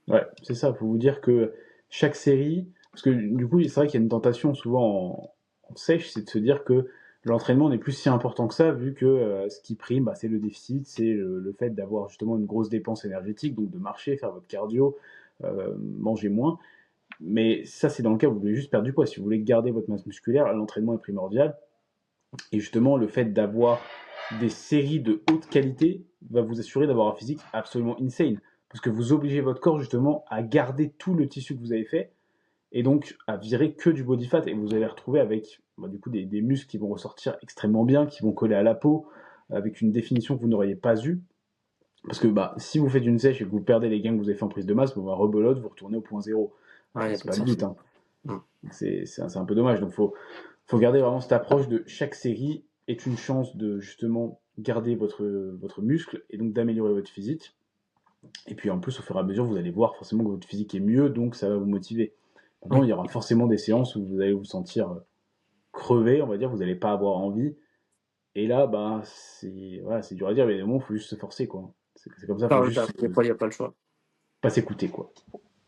Ouais, c'est ça. Il faut vous dire que chaque série, parce que du coup, c'est vrai qu'il y a une tentation souvent en sèche, c'est de se dire que l'entraînement n'est plus si important que ça, vu que ce qui prime, bah, c'est le déficit, c'est le fait d'avoir justement une grosse dépense énergétique, donc de marcher, faire votre cardio, manger moins. Mais ça, c'est dans le cas où vous voulez juste perdre du poids. Si vous voulez garder votre masse musculaire, l'entraînement est primordial. Et justement, le fait d'avoir des séries de haute qualité va vous assurer d'avoir un physique absolument insane. Parce que vous obligez votre corps justement à garder tout le tissu que vous avez fait et donc à virer que du body fat. Et vous allez retrouver avec bah, du coup des muscles qui vont ressortir extrêmement bien, qui vont coller à la peau, avec une définition que vous n'auriez pas eue. Parce que bah, si vous faites une sèche et que vous perdez les gains que vous avez fait en prise de masse, bah, rebelote, vous retournez au point zéro. Ouais, il y a C'est pas de pas le sens. but. Hein. Mmh. C'est un peu dommage. Donc faut garder vraiment cette approche de chaque série est une chance de justement garder votre muscle et donc d'améliorer votre physique. Et puis en plus, au fur et à mesure, vous allez voir forcément que votre physique est mieux, donc ça va vous motiver. Maintenant, Oui. il y aura forcément des séances où vous allez vous sentir crevé, on va dire, vous n'allez pas avoir envie. Et là, bah, c'est voilà, c'est dur à dire, mais il faut juste se forcer, quoi. C'est comme ça, il Ah faut oui, juste il y a pas le choix. pas s'écouter, quoi.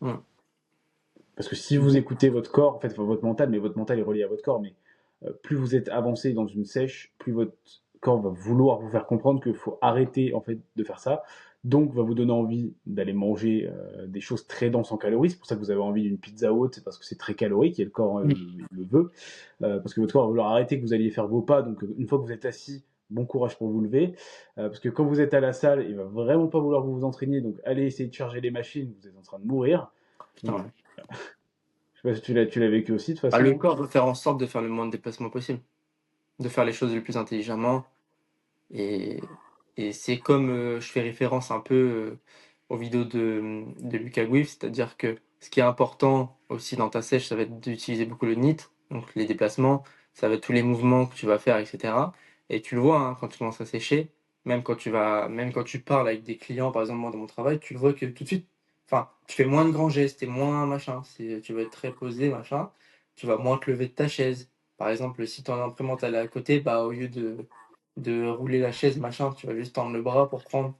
Mmh. Parce que si vous écoutez votre corps, en fait, enfin, votre mental, mais votre mental est relié à votre corps, mais plus vous êtes avancé dans une sèche, plus votre corps va vouloir vous faire comprendre qu'il faut arrêter en fait de faire ça. Donc, va vous donner envie d'aller manger des choses très denses en calories. C'est pour ça que vous avez envie d'une pizza haute, c'est parce que c'est très calorique et le corps le veut. Parce que votre corps va vouloir arrêter que vous alliez faire vos pas. Donc, une fois que vous êtes assis, bon courage pour vous lever. Parce que quand vous êtes à la salle, il va vraiment pas vouloir vous entraîner. Donc, allez essayer de charger les machines, vous êtes en train de mourir. Putain, Donc, ouais. je sais pas si tu l'as vécu aussi de toute Bah, le façon. corps veut faire en sorte de faire le moins de déplacements possible, de faire les choses le plus intelligemment. Et, et c'est comme je fais référence un peu aux vidéos de Lucas Gouif, c'est-à-dire que ce qui est important aussi dans ta sèche, ça va être d'utiliser beaucoup le NEAT, donc les déplacements, ça va être tous les mouvements que tu vas faire, etc. Et tu le vois hein, quand tu commences à sécher, même quand tu parles avec des clients, par exemple moi dans mon travail, tu le vois que tout de suite, enfin, tu fais moins de grands gestes et moins machin, tu vas être très posé, machin, tu vas moins te lever de ta chaise. Par exemple, si ton imprimante elle est à côté, bah au lieu de rouler la chaise, machin, tu vas juste tendre le bras pour prendre.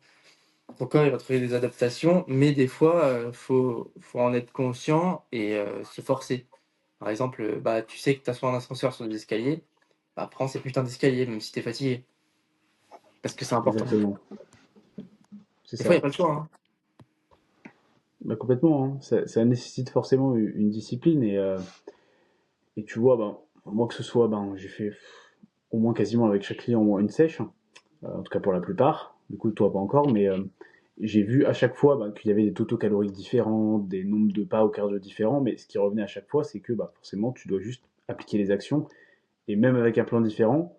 Ton corps, il va trouver des adaptations, mais des fois, faut en être conscient et se forcer. Par exemple, bah, tu sais que tu as soit un ascenseur, sur des escaliers, bah, prends ces putains d'escaliers, même si tu es fatigué, parce que c'est important. Exactement, c'est Des fois, il n'y a ça. pas le choix. Hein. Bah, complètement, hein. Ça nécessite forcément une discipline et tu vois, ben, moi que ce soit, ben, j'ai fait au moins quasiment avec chaque client au moins une sèche, en tout cas pour la plupart. Du coup, toi pas encore, mais j'ai vu à chaque fois ben, qu'il y avait des totaux caloriques différents, des nombres de pas au cardio différents, mais ce qui revenait à chaque fois, c'est que bah, forcément, tu dois juste appliquer les actions et même avec un plan différent,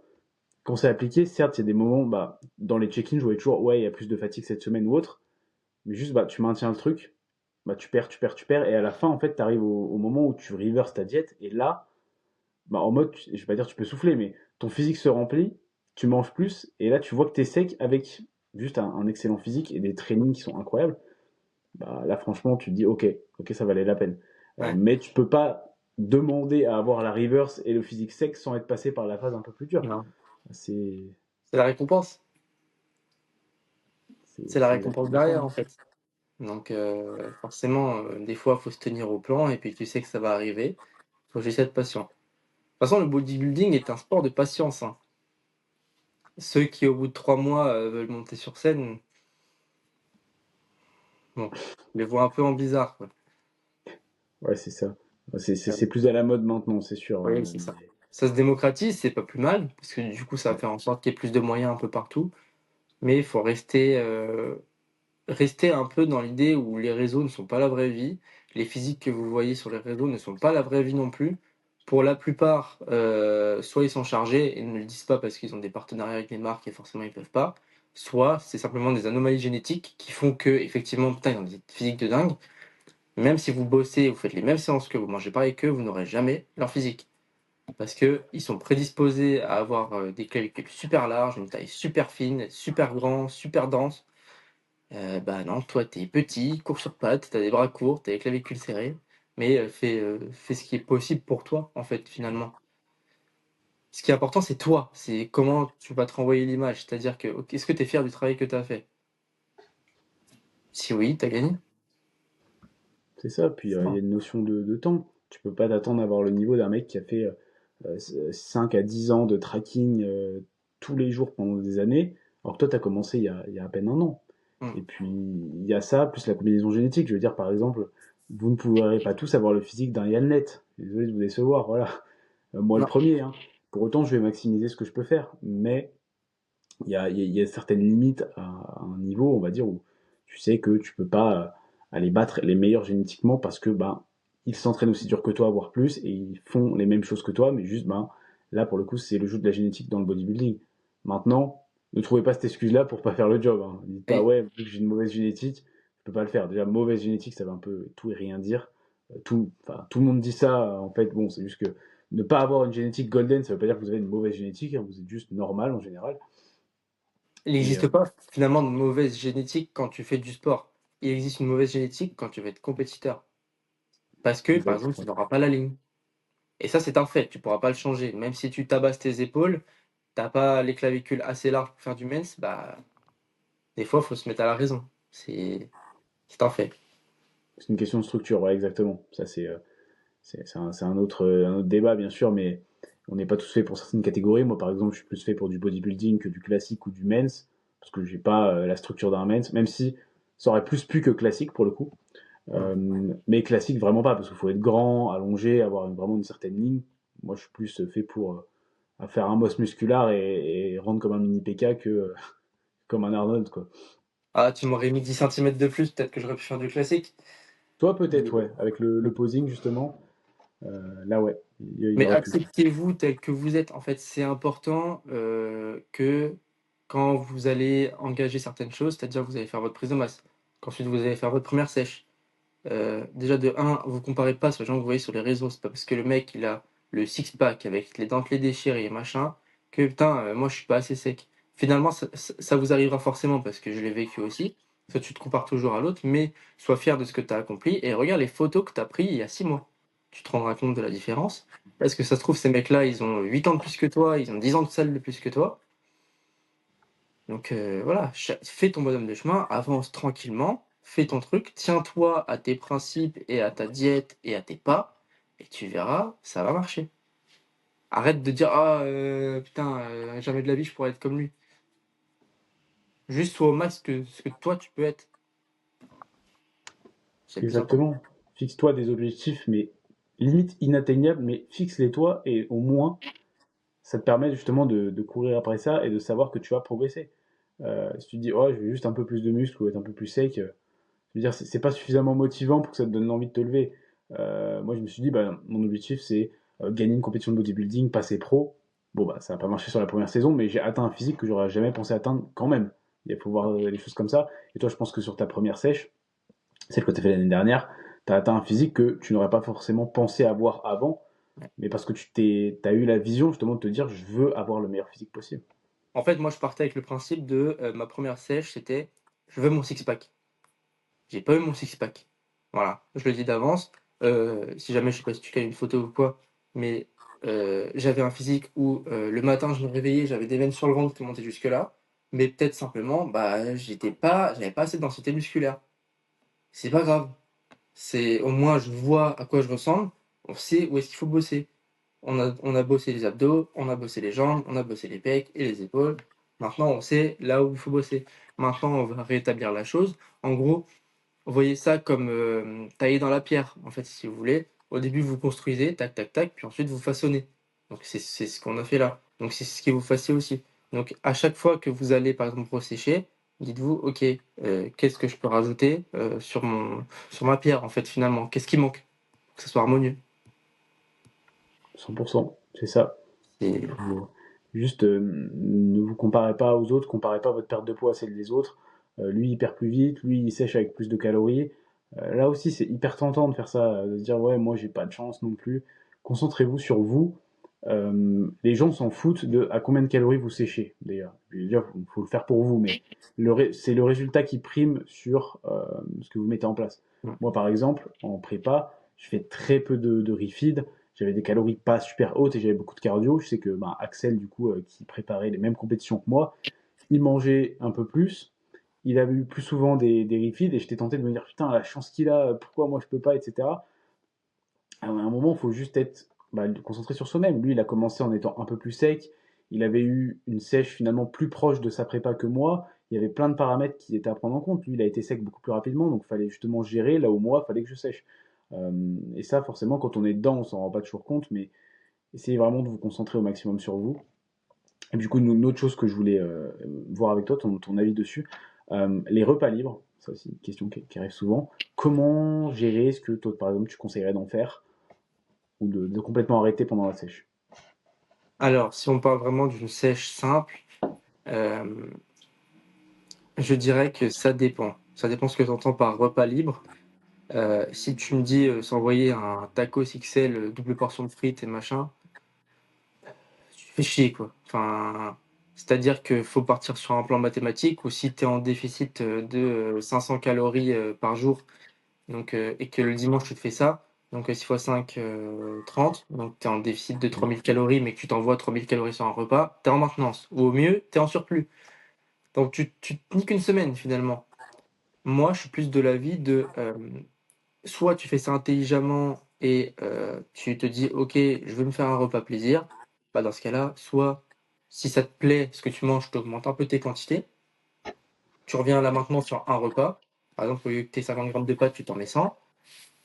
quand c'est appliqué, certes, il y a des moments, bah, dans les check-ins, je voyais toujours, ouais, il y a plus de fatigue cette semaine ou autre, mais juste, bah, tu maintiens le truc, bah, tu perds, et à la fin, en fait, tu arrives au moment où tu reverses ta diète, et là, bah, en mode, je vais pas dire tu peux souffler, mais ton physique se remplit, tu manges plus, et là, tu vois que tu es sec avec juste un excellent physique et des trainings qui sont incroyables. Bah, là, franchement, tu te dis, ok, ça valait la peine. Ouais. Mais tu peux pas demander à avoir la reverse et le physique sec sans être passé par la phase un peu plus dure. Non. C'est C'est la récompense. C'est la c'est récompense exactement ça, derrière, hein. en fait. Donc, forcément, des fois, il faut se tenir au plan, et puis tu sais que ça va arriver. Il faut juste être patient. De toute façon, le bodybuilding est un sport de patience. Hein. Ceux qui, au bout de 3 mois, veulent monter sur scène, bon, je les vois un peu en bizarre, quoi. Ouais, c'est ça. Euh, C'est plus à la mode maintenant, c'est sûr. oui, c'est ça. Ça se démocratise, c'est pas plus mal, parce que du coup, ça va Ouais. faire en sorte qu'il y ait plus de moyens un peu partout. Mais il faut rester un peu dans l'idée où les réseaux ne sont pas la vraie vie. Les physiques que vous voyez sur les réseaux ne sont pas la vraie vie non plus. Pour la plupart, soit ils sont chargés et ne le disent pas parce qu'ils ont des partenariats avec les marques et forcément ils peuvent pas. Soit c'est simplement des anomalies génétiques qui font que, effectivement, putain, ils ont des physiques de dingue. Même si vous bossez, vous faites les mêmes séances que vous mangez pareil qu'eux, vous n'aurez jamais leur physique. Parce qu'ils sont prédisposés à avoir des clavicules super larges, une taille super fine, super grand, super dense. Bah non, toi t'es petit, court sur pattes, t'as des bras courts, t'as les clavicules serrées, mais fais ce qui est possible pour toi, en fait, finalement. Ce qui est important, c'est toi, c'est comment tu vas te renvoyer l'image. C'est-à-dire que, ok, est-ce que t'es fier du travail que t'as fait? Si oui, t'as gagné. C'est ça, puis il y a une notion de temps. Tu peux pas t'attendre à avoir le niveau d'un mec qui a fait 5 à 10 ans de tracking tous les jours pendant des années, alors que toi, tu as commencé il y a à peine un an. Hmm. Et puis, il y a ça, plus la combinaison génétique. Je veux dire, par exemple, vous ne pourrez pas tous avoir le physique d'un Yann Net. Désolé de vous décevoir, voilà. Moi, le Non. premier, hein. Pour autant, je vais maximiser ce que je peux faire. Mais il y a certaines limites à un niveau, on va dire, où tu sais que tu peux pas aller battre les meilleurs génétiquement parce que ben ils s'entraînent aussi dur que toi, voire plus, et ils font les mêmes choses que toi, mais juste ben là pour le coup c'est le jeu de la génétique dans le bodybuilding. Maintenant, ne trouvez pas cette excuse-là pour pas faire le job. Hein. Dites pas Et ouais, vu que j'ai une mauvaise génétique, je peux pas le faire. Déjà mauvaise génétique, ça veut un peu tout et rien dire. Tout le monde dit ça. En fait, bon, c'est juste que ne pas avoir une génétique golden, ça veut pas dire que vous avez une mauvaise génétique. Hein, vous êtes juste normal en général. il Et n'existe pas finalement de mauvaise génétique quand tu fais du sport. Il existe une mauvaise génétique quand tu veux être compétiteur. Parce que, par exemple, tu exactement. n'auras pas la ligne. Et ça, c'est un fait, tu pourras pas le changer. Même si tu tabasses tes épaules, t'as pas les clavicules assez larges pour faire du mens, bah, des fois, il faut se mettre à la raison. C'est un fait. C'est une question de structure, ouais, exactement. Ça, c'est. C'est un autre débat, bien sûr, mais on n'est pas tous faits pour certaines catégories. Moi, par exemple, je suis plus fait pour du bodybuilding que du classique ou du men's, parce que j'ai pas la structure d'un men's, même si ça aurait plus pu que classique pour le coup. Mais classique, vraiment pas, parce qu'il faut être grand, allongé, avoir vraiment une certaine ligne. Moi, je suis plus fait pour à faire un boss musculaire et rendre comme un mini PK que comme un Arnold, quoi. Ah, tu m'aurais mis 10 centimètres de plus, peut-être que j'aurais pu faire du classique. Toi, peut-être, Mais ouais, avec le posing, justement. Là, ouais, il y mais aurait pu. acceptez-vous tel que vous êtes. En fait, c'est important, que quand vous allez engager certaines choses, c'est-à-dire que vous allez faire votre prise de masse, qu'ensuite vous allez faire votre première sèche. Déjà de un, vous comparez pas sur les gens que vous voyez sur les réseaux. C'est pas parce que le mec il a le six-pack avec les dentelés déchirés et machin que putain, moi je suis pas assez sec. Finalement, ça vous arrivera forcément parce que je l'ai vécu aussi. Soit tu te compares toujours à l'autre, mais sois fier de ce que tu as accompli et regarde les photos que tu as prises il y a 6 mois. Tu te rendras compte de la différence. Parce que ça se trouve, ces mecs-là, ils ont 8 ans de plus que toi, ils ont 10 ans de salle de plus que toi. Donc voilà, fais ton bonhomme de chemin, avance tranquillement, fais ton truc, tiens-toi à tes principes et à ta diète et à tes pas, et tu verras, ça va marcher. Arrête de dire ah putain, jamais de la vie je pourrais être comme lui. Juste sois au max que ce que toi tu peux être. C'est le plus important. Exactement. Fixe-toi des objectifs, mais limite inatteignables, mais fixe-les toi et au moins, ça te permet justement de courir après ça et de savoir que tu vas progresser. Si tu te dis, oh, je veux juste un peu plus de muscle ou être un peu plus sec, je veux dire, c'est pas suffisamment motivant pour que ça te donne envie de te lever. Moi, je me suis dit, bah, mon objectif, c'est gagner une compétition de bodybuilding, passer pro. Bon, bah, ça n'a pas marché sur la première saison, mais j'ai atteint un physique que j'aurais jamais pensé atteindre quand même. Il faut voir les choses comme ça. Et toi, je pense que sur ta première sèche, celle que tu as fait l'année dernière, tu as atteint un physique que tu n'aurais pas forcément pensé avoir avant, Ouais. mais parce que as eu la vision justement de te dire, je veux avoir le meilleur physique possible. En fait, moi je partais avec le principe de ma première sèche, c'était je veux mon six-pack. J'ai pas eu mon six-pack. Voilà, je le dis d'avance. Si jamais, je sais pas si tu as une photo ou quoi, mais j'avais un physique où le matin, je me réveillais, j'avais des veines sur le ventre qui montaient jusque-là, mais peut-être simplement, bah, j'avais pas assez de densité musculaire. C'est pas grave. C'est au moins, je vois à quoi je ressemble, on sait où est-ce qu'il faut bosser. On a bossé les abdos, on a bossé les jambes, on a bossé les pecs et les épaules. Maintenant, on sait là où il faut bosser. Maintenant, on va rétablir la chose. En gros, voyez ça comme tailler dans la pierre, en fait, si vous voulez. Au début, vous construisez, tac, tac, tac, puis ensuite vous façonnez. Donc c'est ce qu'on a fait là. Donc c'est ce qui vous fassiez aussi. Donc à chaque fois que vous allez, par exemple, resécher, dites-vous, ok, qu'est-ce que je peux rajouter sur ma pierre, en fait, finalement? Qu'est-ce qui manque pour que ça soit harmonieux? 100%, c'est ça. Et Juste, ne vous comparez pas aux autres, comparez pas votre perte de poids à celle des autres. Lui, il perd plus vite, lui, il sèche avec plus de calories. Là aussi, c'est hyper tentant de faire ça, de se dire, ouais, moi, j'ai pas de chance non plus. Concentrez-vous sur vous. Les gens s'en foutent de à combien de calories vous séchez, d'ailleurs. Je veux dire, il faut le faire pour vous, mais c'est le résultat qui prime sur ce que vous mettez en place. Moi, par exemple, en prépa, je fais très peu de refeed. J'avais des calories pas super hautes et j'avais beaucoup de cardio. Je sais que bah, Axel, du coup, qui préparait les mêmes compétitions que moi, il mangeait un peu plus. Il avait eu plus souvent des refeeds et j'étais tenté de me dire putain, la chance qu'il a, pourquoi moi je peux pas, etc. À un moment, il faut juste être bah, concentré sur soi-même. Lui, il a commencé en étant un peu plus sec. Il avait eu une sèche finalement plus proche de sa prépa que moi. Il y avait plein de paramètres qui étaient à prendre en compte. Lui, il a été sec beaucoup plus rapidement, donc il fallait justement gérer là où moi, il fallait que je sèche. Et ça, forcément, quand on est dedans, on s'en rend pas toujours compte, mais essayez vraiment de vous concentrer au maximum sur vous. Et du coup, une autre chose que je voulais voir avec toi, ton avis dessus, les repas libres, ça aussi une question qui arrive souvent. Comment gérer ce que toi, par exemple, tu conseillerais d'en faire ou de complètement arrêter pendant la sèche? alors, si on parle vraiment d'une sèche simple, euh, je dirais que ça dépend. Ça dépend ce que tu entends par repas libre. Si tu me dis s'envoyer un tacos XL, double portion de frites et machin, tu fais chier quoi. Enfin, c'est-à-dire qu'il faut partir sur un plan mathématique où si tu es en déficit de 500 calories par jour, donc, et que le dimanche tu te fais ça, donc 6 fois 5, 30, donc tu es en déficit de 3000 calories, mais que tu t'envoies 3000 calories sur un repas, tu es en maintenance. Ou au mieux, tu es en surplus. Donc tu te niques une semaine finalement. Moi, je suis plus de l'avis de soit tu fais ça intelligemment et tu te dis: «OK, je veux me faire un repas plaisir», bah, dans ce cas-là, soit si ça te plaît ce que tu manges, tu augmentes un peu tes quantités. Tu reviens là maintenant sur un repas. Par exemple, au lieu que tu aies 50 grammes de pâtes, tu t'en mets 100.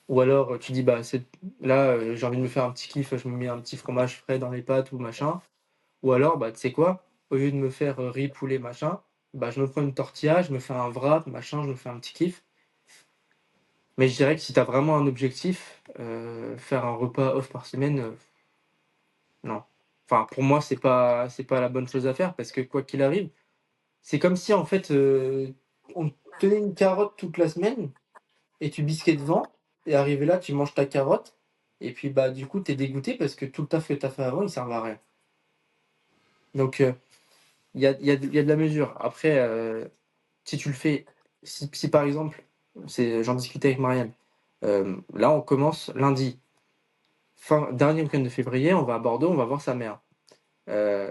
Ou alors, tu dis: «Bah, c'est là, j'ai envie de me faire un petit kiff, je me mets un petit fromage frais dans les pâtes ou machin». Ou alors, bah, tu sais quoi? Au lieu de me faire, riz, poulet, machin, bah, je me prends une tortilla, je me fais un wrap, machin, je me fais un petit kiff. Mais je dirais que si tu as vraiment un objectif, faire un repas off par semaine, non. Enfin, pour moi, c'est pas la bonne chose à faire parce que quoi qu'il arrive, c'est comme si en fait, on te tenait une carotte toute la semaine et tu bisquais devant et arrivé là, tu manges ta carotte et puis, bah, du coup, tu es dégoûté parce que tout le taf que tu as fait avant, il servait à rien. Donc il y a de la mesure. Après, si tu le fais si par exemple, j'en discutais avec Marianne, là, on commence lundi, dernier week-end de février, on va à Bordeaux, on va voir sa mère.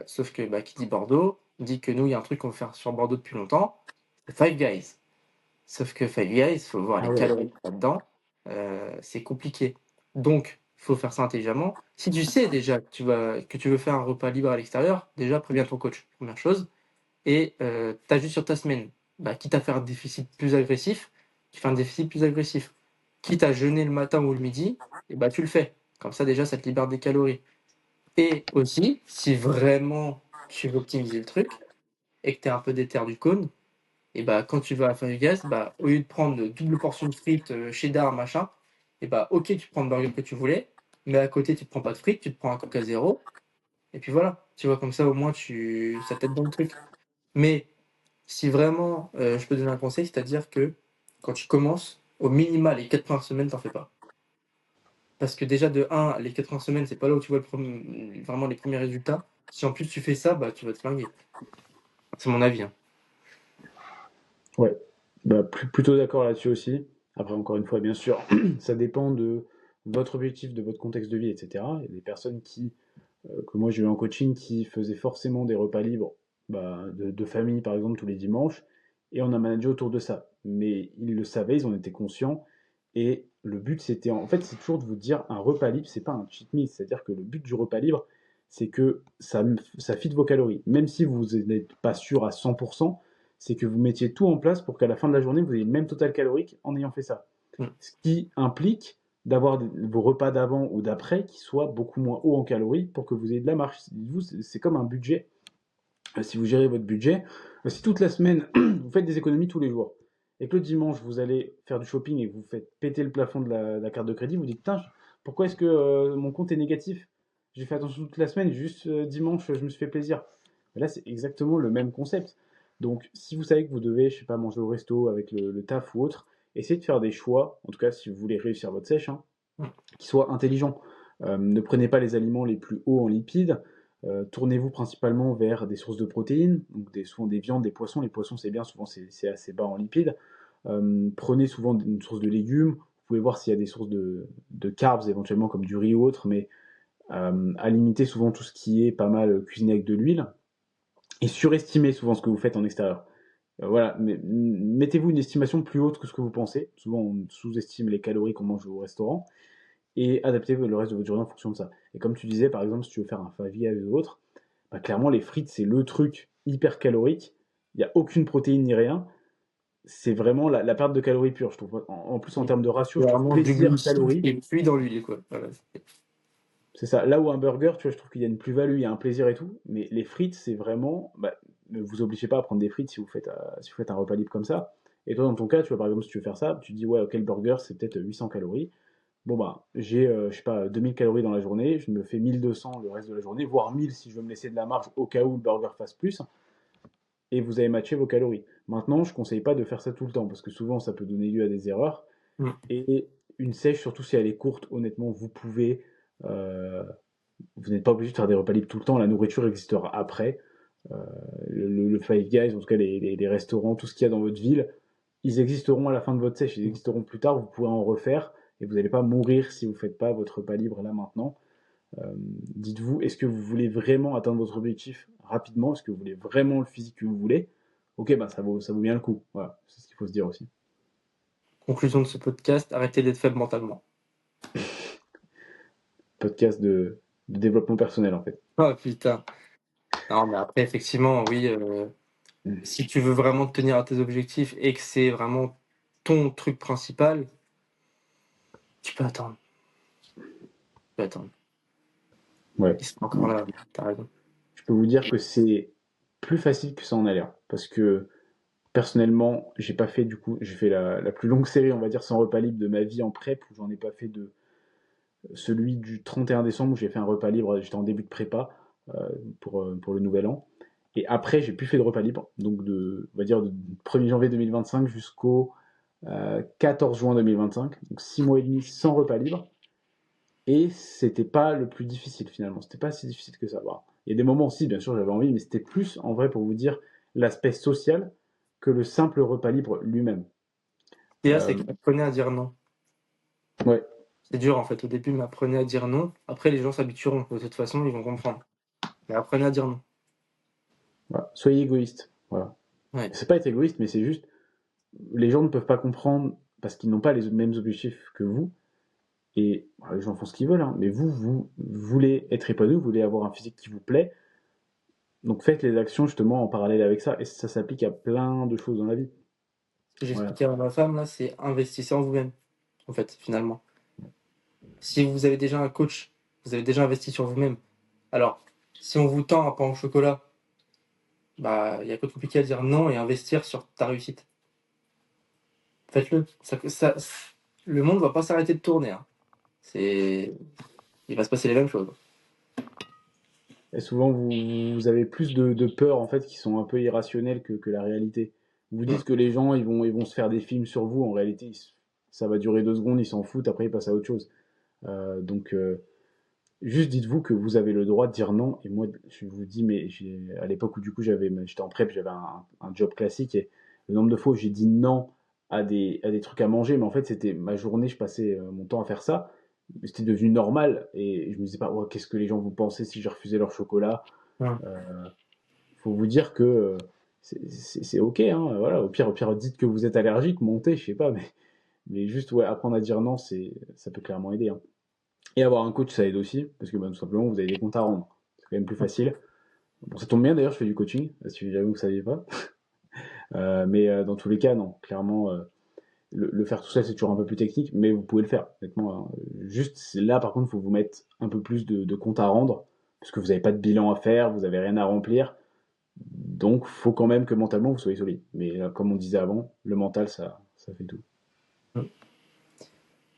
Sauf que, bah, qui dit Bordeaux, dit que nous, il y a un truc qu'on veut faire sur Bordeaux depuis longtemps, c'est Five Guys. Sauf que Five Guys, faut voir Ah les ouais. calories là-dedans, c'est compliqué. Donc, il faut faire ça intelligemment. Si tu sais déjà que tu veux faire un repas libre à l'extérieur, déjà préviens ton coach, première chose. Et tu ajoutes sur ta semaine. Bah, quitte à faire un déficit plus agressif, tu fais un déficit plus agressif. Quitte à jeûner le matin ou le midi, et bah, tu le fais. Comme ça, déjà, ça te libère des calories. Et aussi, si vraiment tu veux optimiser le truc et que tu es un peu déter du cône, et bah, quand tu vas à Five Guys, bah, au lieu de prendre double portion de frites, cheddar, machin, et bah, OK, tu prends le burger que tu voulais, mais à côté, tu te prends pas de frites, tu te prends un Coca zéro, et puis voilà. Tu vois, comme ça, au moins, ça t'aide dans le truc. Mais si vraiment, je peux donner un conseil, c'est-à-dire que quand tu commences, au minima, les 4 premières semaines, t'en fais pas. Parce que déjà, de un, les 4 premières semaines, c'est pas là où tu vois vraiment les premiers résultats. Si en plus tu fais ça, bah, tu vas te flinguer. C'est mon avis, hein. Ouais, bah, plutôt d'accord là-dessus aussi. Après, encore une fois, bien sûr, ça dépend de votre objectif, de votre contexte de vie, etc. Il y a des personnes que moi j'ai eu en coaching qui faisaient forcément des repas libres bah, de famille, par exemple, tous les dimanches, et on a managé autour de ça. Mais ils le savaient, ils en étaient conscients, et le but c'était, en fait, c'est toujours de vous dire, un repas libre, c'est pas un cheat meal, c'est-à-dire que le but du repas libre, c'est que ça fit vos calories. Même si vous n'êtes pas sûr à 100%, c'est que vous mettiez tout en place pour qu'à la fin de la journée, vous ayez le même total calorique en ayant fait ça. Mmh. Ce qui implique d'avoir vos repas d'avant ou d'après qui soient beaucoup moins hauts en calories pour que vous ayez de la marge. Vous, c'est comme un budget. Si vous gérez votre budget, si toute la semaine, vous faites des économies tous les jours, et que le dimanche, vous allez faire du shopping et que vous faites péter le plafond de la carte de crédit, vous dites, putain, pourquoi est-ce que mon compte est négatif? J'ai fait attention toute la semaine, juste dimanche, je me suis fait plaisir. Et là, c'est exactement le même concept. Donc, si vous savez que vous devez, je sais pas, manger au resto avec le taf ou autre, essayez de faire des choix, en tout cas si vous voulez réussir votre sèche, hein, Mmh. qui soient intelligents. Ne prenez pas les aliments les plus hauts en lipides. Tournez-vous principalement vers des sources de protéines, donc souvent des viandes, des poissons. Les poissons, c'est bien, souvent c'est assez bas en lipides. Prenez souvent une source de légumes. Vous pouvez voir s'il y a des sources de carbs éventuellement comme du riz ou autre, mais à limiter souvent tout ce qui est pas mal cuisiné avec de l'huile. Et surestimez souvent ce que vous faites en extérieur. Voilà, mais mettez-vous une estimation plus haute que ce que vous pensez. Souvent, on sous-estime les calories qu'on mange au restaurant et adaptez le reste de votre journée en fonction de ça. Et comme tu disais, par exemple, si tu veux faire un favia ou autre, bah, clairement, les frites, c'est le truc hyper calorique. Il n'y a aucune protéine ni rien. C'est vraiment la perte de calories pure, je trouve. En plus, en C'est termes de ratio, je trouve vraiment du glucide plaisir-calories. qui est cuit dans l'huile, quoi. Voilà. C'est ça. Là où un burger, tu vois, je trouve qu'il y a une plus-value, il y a un plaisir et tout. Mais les frites, c'est vraiment. Bah, ne vous obligez pas à prendre des frites si vous faites un repas libre comme ça. Et toi, dans ton cas, tu vois, par exemple, si tu veux faire ça, tu te dis, ouais, ok, le burger, c'est peut-être 800 calories. Bon, bah, j'ai, je sais pas, 2000 calories dans la journée, je me fais 1200 le reste de la journée, voire 1000 si je veux me laisser de la marge au cas où le burger fasse plus, et vous avez matché vos calories. Maintenant, je conseille pas de faire ça tout le temps, parce que souvent, ça peut donner lieu à des erreurs. Mmh. Et une sèche, surtout si elle est courte, honnêtement, euh, vous n'êtes pas obligé de faire des repas libres tout le temps, la nourriture existera après. Euh, le Five Guys, en tout cas les restaurants, tout ce qu'il y a dans votre ville, ils existeront à la fin de votre sèche, ils existeront plus tard, vous pourrez en refaire, et vous n'allez pas mourir si vous ne faites pas votre repas libre là maintenant. Dites-vous, est-ce que vous voulez vraiment atteindre votre objectif rapidement? Est-ce que vous voulez vraiment le physique que vous voulez? Ok, bah ça vaut bien le coup. Voilà, c'est ce qu'il faut se dire aussi. Conclusion de ce podcast, arrêtez d'être faible mentalement. podcast de développement personnel en fait. Oh putain. Non, mais après, effectivement, oui, si tu veux vraiment te tenir à tes objectifs et que c'est vraiment ton truc principal, tu peux attendre. Tu peux attendre. Ouais. Ils sont encore là, t'as raison. Je peux vous dire que c'est plus facile que ça en a l'air. Parce que personnellement, j'ai pas fait du coup, j'ai fait la plus longue série, on va dire, sans repas libre de ma vie en prep, où j'en ai pas fait de celui du 31 décembre où j'ai fait un repas libre, j'étais en début de prépa pour le nouvel an. Et après, j'ai plus fait de repas libre, donc on va dire, de 1er janvier 2025 jusqu'au 14 juin 2025, donc 6 mois et demi sans repas libre. Et c'était pas le plus difficile finalement, c'était pas si difficile que ça. Bon, il y a des moments aussi, bien sûr, j'avais envie, mais c'était plus en vrai pour vous dire l'aspect social que le simple repas libre lui-même. Ce qu'il y a, c'est Euh, qu'apprenez à dire non. ouais, C'est dur en fait, au début, mais apprenez à dire non. Après, les gens s'habitueront. De toute façon, ils vont comprendre. Mais apprenez à dire non. voilà. Soyez égoïste. Voilà. Ouais. C'est pas être égoïste, mais c'est juste les gens ne peuvent pas comprendre parce qu'ils n'ont pas les mêmes objectifs que vous. Et voilà, les gens font ce qu'ils veulent, hein, mais vous voulez être épanoui, vous voulez avoir un physique qui vous plaît. Donc faites les actions justement en parallèle avec ça. Et ça s'applique à plein de choses dans la vie. Ce que Voilà. j'expliquais à ma femme, là, c'est investissez en vous-même, en fait, finalement. Si vous avez déjà un coach, vous avez déjà investi sur vous-même. Alors, si on vous tend un pain au chocolat, bah, il y a pas de compliqué à dire non et investir sur ta réussite. Faites-le. Le monde va pas s'arrêter de tourner, hein. C'est, il va se passer les mêmes choses. Et souvent, vous avez plus de peurs en fait qui sont un peu irrationnelles que la réalité. Vous Mm. dites que les gens ils vont se faire des films sur vous. En réalité, ça va durer 2 secondes, ils s'en foutent. Après, ils passent à autre chose. Donc, juste dites-vous que vous avez le droit de dire non. Et moi, je vous dis, mais à l'époque où du coup j'étais en prep, j'avais un job classique et le nombre de fois où j'ai dit non à des trucs à manger, mais en fait c'était ma journée, je passais mon temps à faire ça. C'était devenu normal et je me disais pas, ouais, qu'est-ce que les gens vont penser si je refusais leur chocolat. Mm. Faut vous dire que c'est ok, hein, voilà. Au pire, dites que vous êtes allergique, montez, je sais pas, mais juste ouais, apprendre à dire non, ça peut clairement aider, hein. Et avoir un coach, ça aide aussi, parce que bah, tout simplement, vous avez des comptes à rendre. C'est quand même plus facile. Bon, ça tombe bien d'ailleurs, je fais du coaching, si jamais vous ne saviez pas. Mais dans tous les cas, non. Clairement, le faire tout seul, c'est toujours un peu plus technique, mais vous pouvez le faire, honnêtement, hein. Juste, là, par contre, il faut vous mettre un peu plus de comptes à rendre, parce que vous n'avez pas de bilan à faire, vous n'avez rien à remplir. Donc, il faut quand même que mentalement, vous soyez solide. Mais comme on disait avant, le mental, ça fait tout.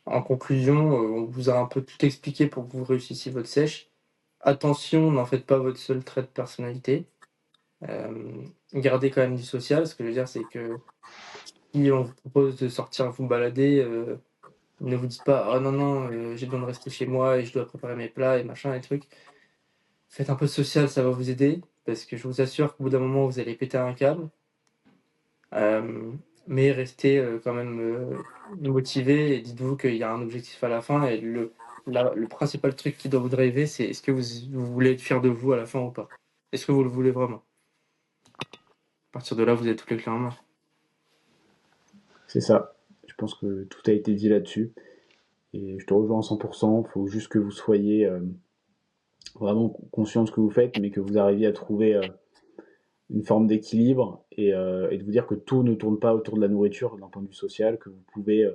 En conclusion, on vous a un peu tout expliqué pour que vous réussissiez votre sèche. Attention, n'en faites pas votre seul trait de personnalité. Gardez quand même du social. Ce que je veux dire, c'est que si on vous propose de sortir vous balader, ne vous dites pas: «Oh non, non, j'ai besoin de rester chez moi et je dois préparer mes plats et machin et trucs». Faites un peu de social, ça va vous aider, parce que je vous assure qu'au bout d'un moment, vous allez péter un câble. Mais restez quand même motivé et dites-vous qu'il y a un objectif à la fin. Et le principal truc qui doit vous driver, c'est est-ce que vous voulez être fier de vous à la fin ou pas? Est-ce que vous le voulez vraiment? À partir de là, vous avez toutes les clés en main. C'est ça. Je pense que tout a été dit là-dessus. Et je te rejoins à 100%. Il faut juste que vous soyez vraiment conscient de ce que vous faites, mais que vous arriviez à trouver une forme d'équilibre et de vous dire que tout ne tourne pas autour de la nourriture d'un point de vue social, que vous pouvez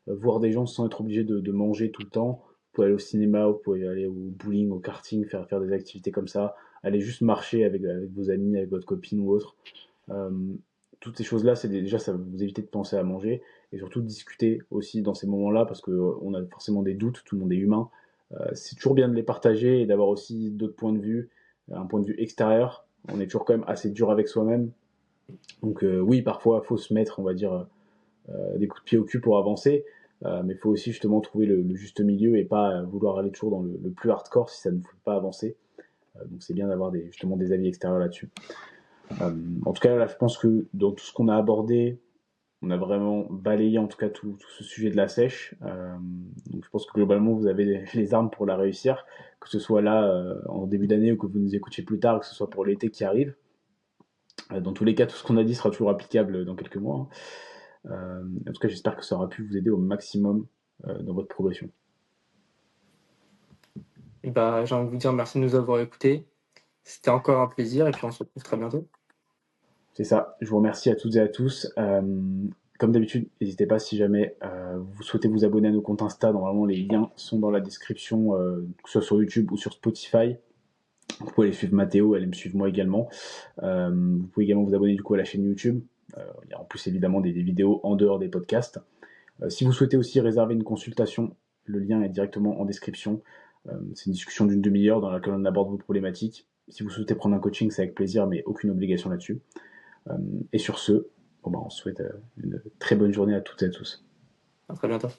voir des gens sans être obligé de manger tout le temps. Vous pouvez aller au cinéma, vous pouvez aller au bowling, au karting, faire des activités comme ça, aller juste marcher avec vos amis, avec votre copine ou autre. Euh, Toutes ces choses-là, déjà, ça va vous éviter de penser à manger et surtout de discuter aussi dans ces moments-là parce qu'on a forcément des doutes, tout le monde est humain. C'est toujours bien de les partager et d'avoir aussi d'autres points de vue, un point de vue extérieur. On est toujours quand même assez dur avec soi-même. Donc oui, parfois, il faut se mettre, on va dire, des coups de pied au cul pour avancer. Mais il faut aussi justement trouver le juste milieu et pas vouloir aller toujours dans le plus hardcore si ça ne fait pas avancer. Donc c'est bien d'avoir justement des avis extérieurs là-dessus. En tout cas, là, je pense que dans tout ce qu'on a abordé, on a vraiment balayé en tout cas tout ce sujet de la sèche. Donc je pense que globalement, vous avez les armes pour la réussir, que ce soit là en début d'année ou que vous nous écoutiez plus tard, que ce soit pour l'été qui arrive. Dans tous les cas, tout ce qu'on a dit sera toujours applicable dans quelques mois, hein. En tout cas, j'espère que ça aura pu vous aider au maximum dans votre progression. Et bah, j'ai envie de vous dire merci de nous avoir écoutés. C'était encore un plaisir et puis on se retrouve très bientôt. C'est ça. Je vous remercie à toutes et à tous. Comme d'habitude, n'hésitez pas si jamais vous souhaitez vous abonner à nos comptes Insta. Normalement, les liens sont dans la description, que ce soit sur YouTube ou sur Spotify. Vous pouvez aller suivre Mathéo, elle me suivre moi également. Vous pouvez également vous abonner du coup à la chaîne YouTube. Il y a en plus évidemment des vidéos en dehors des podcasts. Si vous souhaitez aussi réserver une consultation, le lien est directement en description. C'est une discussion d'une demi-heure dans laquelle on aborde vos problématiques. Si vous souhaitez prendre un coaching, c'est avec plaisir, mais aucune obligation là-dessus. Et sur ce, bon bah, on souhaite une très bonne journée à toutes et à tous. À très bientôt.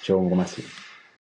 Ciao, on vous remercie.